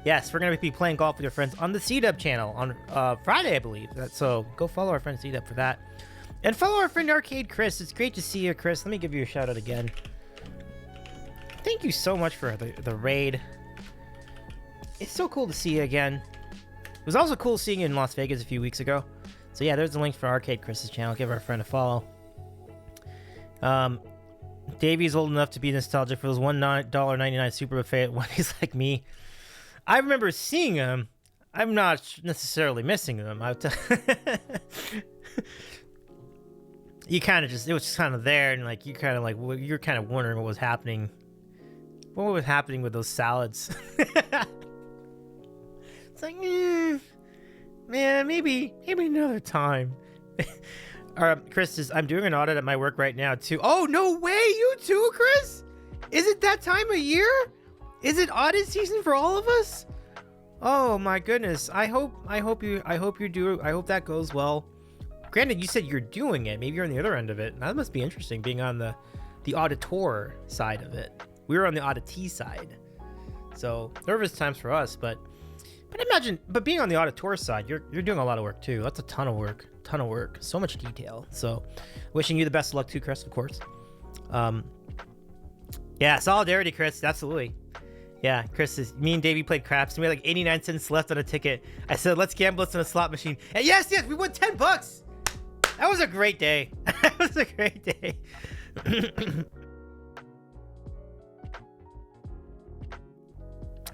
Yes, we're going to be playing golf with your friends on the C-Dub channel on Friday, I believe. So go follow our friend C-Dub for that. And follow our friend Arcade Chris. It's great to see you, Chris. Let me give you a shout out again. Thank you so much for the raid. It's so cool to see you again. It was also cool seeing you in Las Vegas a few weeks ago. So yeah, there's the link for Arcade Chris's channel. Give our friend a follow. Davey's old enough to be nostalgic for those $1.99 super buffet at Wendy's like me. I remember seeing them. I'm not necessarily missing them. You kind of just, it was just kind of there, and like you're kind of wondering what was happening. What was happening with those salads? It's like, Man, maybe another time. Chris, I'm doing an audit at my work right now too. Oh, no way, you too, Chris? Is it that time of year? Is it audit season for all of us? Oh my goodness. I hope that goes well. Granted, you said you're doing it. Maybe you're on the other end of it. That must be interesting, being on the auditor side of it. We were on the auditee side. So nervous times for us, but imagine, being on the auditor side, you're doing a lot of work too. That's a ton of work, so much detail. So wishing you the best of luck too, Chris, of course. Yeah, solidarity, Chris, absolutely. Yeah, Chris, me and Davey played craps and we had like 89 cents left on a ticket. I said, let's gamble this on a slot machine. And yes, we won 10 bucks. That was a great day. That was a great day.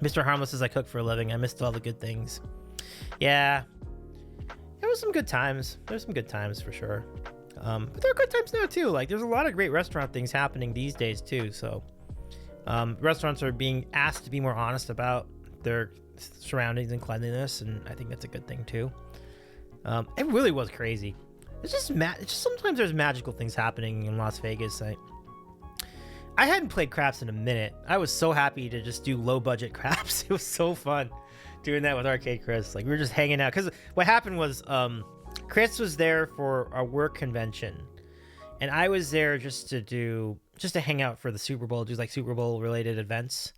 Mr. Harmless says I cook for a living. I missed all the good things. Yeah. There was some good times. There's some good times for sure. But there are good times now too. Like, there's a lot of great restaurant things happening these days too. So restaurants are being asked to be more honest about their surroundings and cleanliness, and I think that's a good thing too. It really was crazy. It's just sometimes there's magical things happening in Las Vegas. I hadn't played craps in a minute. I was so happy to just do low budget craps. It was so fun doing that with Arcade Chris. Like, we were just hanging out, because what happened was Chris was there for a work convention, and I was there just to hang out for the Super Bowl, do like Super Bowl related events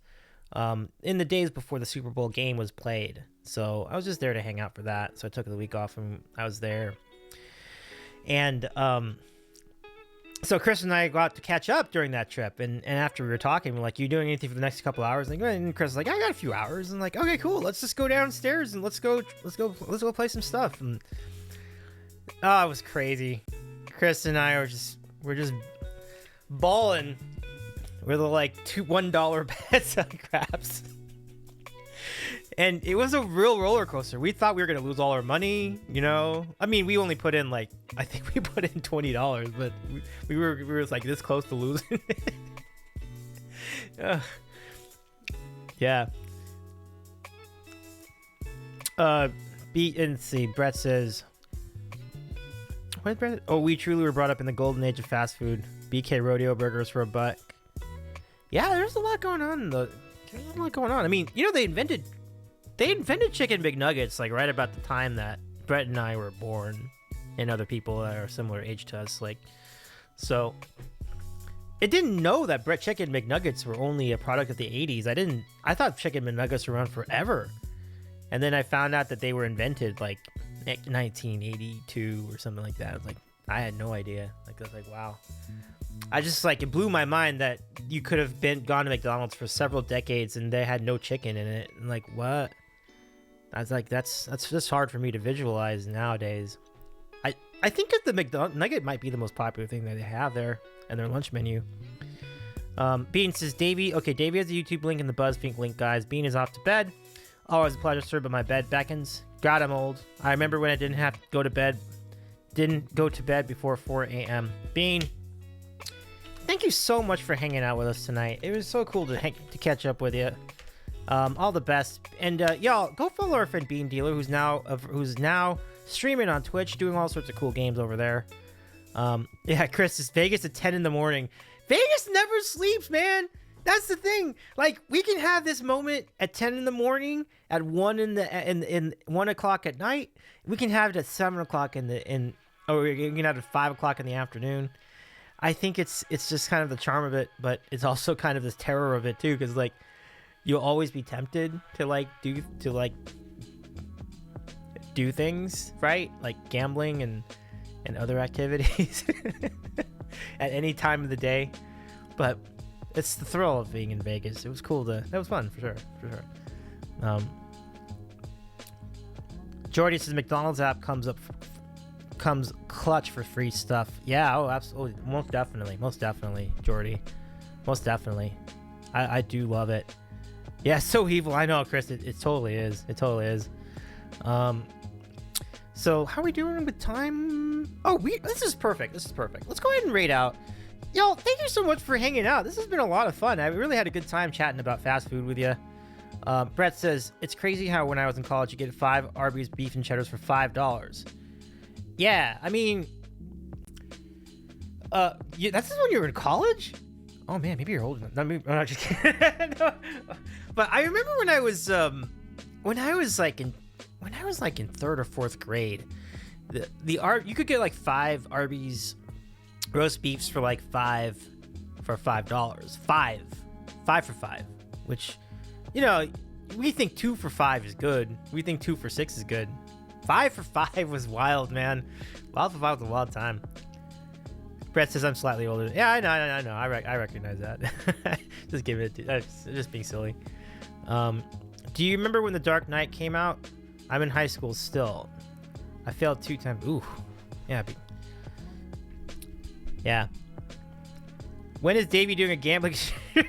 in the days before the Super Bowl game was played. So I was just there to hang out for that. So I took the week off and I was there. And so Chris and I got to catch up during that trip, and after we were talking, we're like, "You doing anything for the next couple hours?" And Chris was like, "I got a few hours." And like, "Okay, cool. Let's just go downstairs and let's go play some stuff." And it was crazy. Chris and I we're just balling with like $1 bets on craps. And it was a real roller coaster. We thought we were going to lose all our money, you know? I mean, we only put in I think we put in $20, but we were like this close to losing. Yeah. See, Brett says, what, Brett? Oh, we truly were brought up in the golden age of fast food. BK rodeo burgers for $1. Yeah, there's a lot going on. There's a lot going on. I mean, you know, they invented chicken McNuggets like right about the time that Brett and I were born, and other people that are similar age to us. Like, so I didn't know that chicken McNuggets were only a product of the 80s. I thought chicken McNuggets were around forever. And then I found out that they were invented like 1982 or something like that. I was like, I had no idea. Like, I was like, wow. I just it blew my mind that you could have gone to McDonald's for several decades and they had no chicken in it. And like, what? I was like, that's just hard for me to visualize nowadays. I think that the McNugget might be the most popular thing that they have there in their lunch menu. Bean says, Davey has a YouTube link in the BuzzFeed link, guys. Bean is off to bed. Always a pleasure, sir, but my bed beckons. God, I'm old. I remember when I didn't have to go to bed. Didn't go to bed before 4 a.m. Bean, thank you so much for hanging out with us tonight. It was so cool to catch up with you. All the best, and y'all go follow our friend Bean Dealer, who's now streaming on Twitch, doing all sorts of cool games over there. Yeah, Chris, is Vegas at 10 in the morning. Vegas never sleeps, man. That's the thing. Like, we can have this moment at 10 in the morning, at 1 o'clock at night. We can have it at 7 o'clock or we can have it at 5 o'clock in the afternoon. I think it's just kind of the charm of it, but it's also kind of this terror of it too, because like, you'll always be tempted to do things, right? Like gambling and other activities at any time of the day. But it's the thrill of being in Vegas. It was cool that was fun for sure. Jordy says McDonald's app comes clutch for free stuff. Yeah, oh, absolutely. Most definitely, Jordy. Most definitely. I do love it. Yeah, so evil. I know, Chris. It totally is. It totally is. So how are we doing with time? Oh, this is perfect. Let's go ahead and rate out. Y'all, thank you so much for hanging out. This has been a lot of fun. I really had a good time chatting about fast food with you. Brett says, it's crazy how when I was in college, you get 5 Arby's beef and cheddars for $5. Yeah, I mean, that's when you were in college? Oh man, maybe you're old enough. I'm not just kidding. No. But I remember when I was like in 3rd or 4th grade, you could get like 5 Arby's roast beefs for like $5. 5 for 5, which, you know, we think 2 for 5 is good. We think 2 for 6 is good. 5 for 5 was wild, man. Wild for 5 was a wild time. Brett says I'm slightly older. Yeah, I know. I recognize that. Just give it. Just being silly. Do you remember when The Dark Knight came out? I'm in high school still. I failed 2 times. Ooh, yeah. Yeah. When is Davey doing a gambling stream?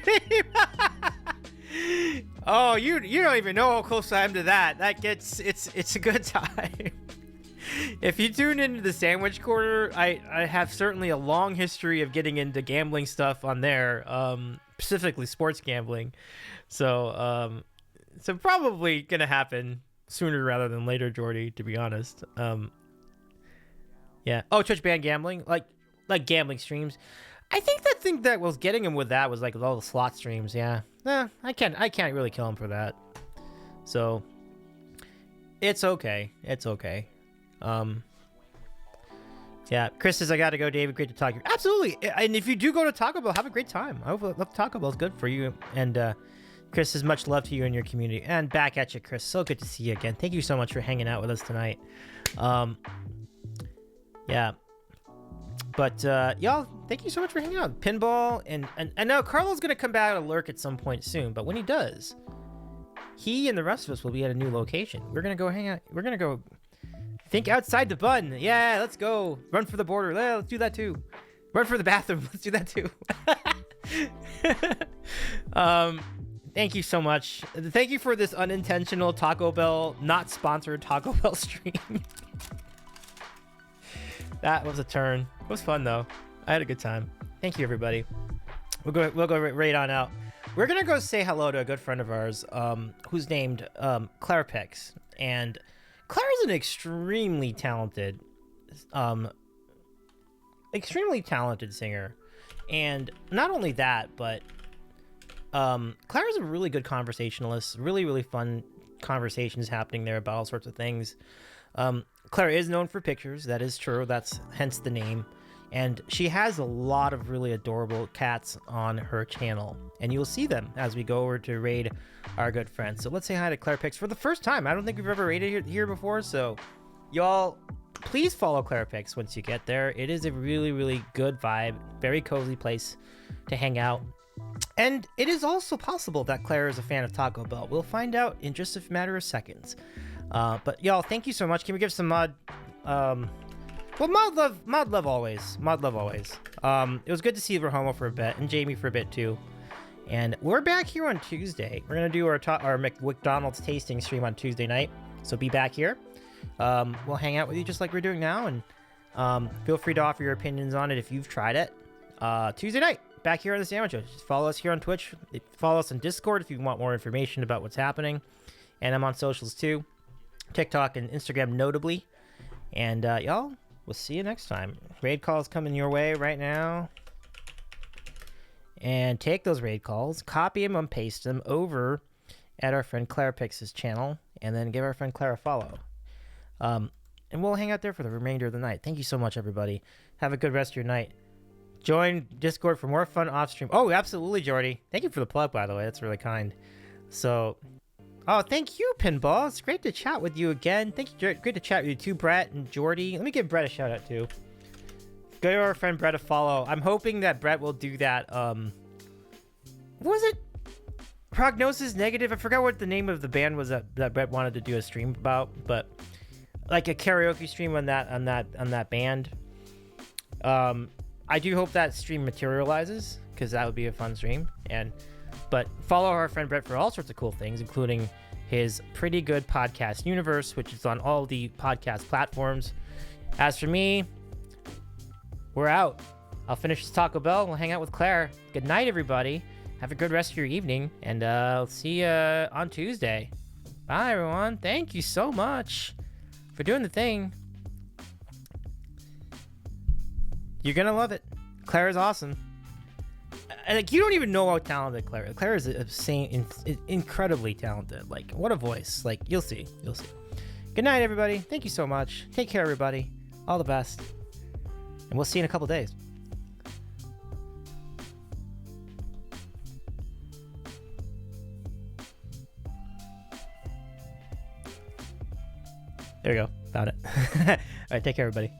Oh, you don't even know how close I am to that. It's a good time. If you tune into the Sandwich Corner, I have certainly a long history of getting into gambling stuff on there, specifically sports gambling. So probably gonna happen sooner rather than later, Jordy, to be honest. Yeah. Oh, Twitch banned gambling, like gambling streams. I think that thing that was getting him with that was like all the slot streams. Yeah. Nah, I can't really kill him for that. So it's okay. Yeah, Chris says, I gotta go, David. Great to talk to you. Absolutely. And if you do go to Taco Bell, have a great time. I hope Taco Bell's good for you. And Chris says, much love to you and your community. And back at you, Chris. So good to see you again. Thank you so much for hanging out with us tonight. Yeah. But y'all, thank you so much for hanging out. Pinball and I know Carlo's gonna come back and lurk at some point soon, but when he does, he and the rest of us will be at a new location. We're gonna go hang out. We're gonna go think outside the bun. Yeah, let's go. Run for the border. Yeah, let's do that too. Run for the bathroom. Let's do that too. Thank you so much. Thank you for this unintentional Taco Bell, not sponsored Taco Bell stream. That was a turn. It was fun though. I had a good time. Thank you, everybody. We'll go right on out. We're gonna go say hello to a good friend of ours, who's named Claire Pix, and Claire's an extremely talented singer, and not only that, but Claire's a really good conversationalist. Really fun conversations happening there about all sorts of things. Claire is known for pictures. That is true. That's hence the name. And she has a lot of really adorable cats on her channel. And you'll see them as we go over to raid our good friends. So let's say hi to Claire Pix for the first time. I don't think we've ever raided here before. So y'all, please follow Claire Pix once you get there. It is a really good vibe. Very cozy place to hang out. And it is also possible that Claire is a fan of Taco Bell. We'll find out in just a matter of seconds. But y'all, thank you so much. Can we give some mod love always. It was good to see Rahomo for a bit and Jamie for a bit too. And we're back here on Tuesday. We're gonna do our McDonald's tasting stream on Tuesday night. So be back here. We'll hang out with you just like we're doing now, and feel free to offer your opinions on it if you've tried it. Tuesday night, back here on the Sandwich Show. Just follow us here on Twitch. Follow us on Discord if you want more information about what's happening. And I'm on socials too. TikTok and Instagram notably. And y'all, we'll see you next time. Raid calls coming your way right now. And take those raid calls, copy them and paste them over at our friend Claire Pix's channel, and then give our friend Claire a follow. And we'll hang out there for the remainder of the night. Thank you so much, everybody. Have a good rest of your night. Join Discord for more fun off stream. Oh, absolutely, Jordy. Thank you for the plug, by the way. That's really kind. So, oh, thank you, Pinball. It's great to chat with you again. Thank you. Great to chat with you too, Brett and Jordy. Let me give Brett a shout out too. Go to our friend Brett a follow. I'm hoping that Brett will do that. What was it? Prognosis Negative. I forgot what the name of the band was that Brett wanted to do a stream about, but like a karaoke stream on that band. I do hope that stream materializes because that would be a fun stream. But follow our friend Brett for all sorts of cool things, including his Pretty Good Podcast Universe, which is on all the podcast platforms. As for me, we're out. I'll finish this Taco Bell. We'll hang out with Claire. Good night, everybody. have a good rest of your evening, and I'll see you on Tuesday. Bye, everyone. Thank you so much for doing the thing. You're gonna love it. Clara's awesome. Like, you don't even know how talented Clara is. Incredibly talented. Like, what a voice. Like, you'll see. Good night, everybody. Thank you so much. Take care, everybody. All the best. And we'll see you in a couple days. There we go. Found it. All right, take care, everybody.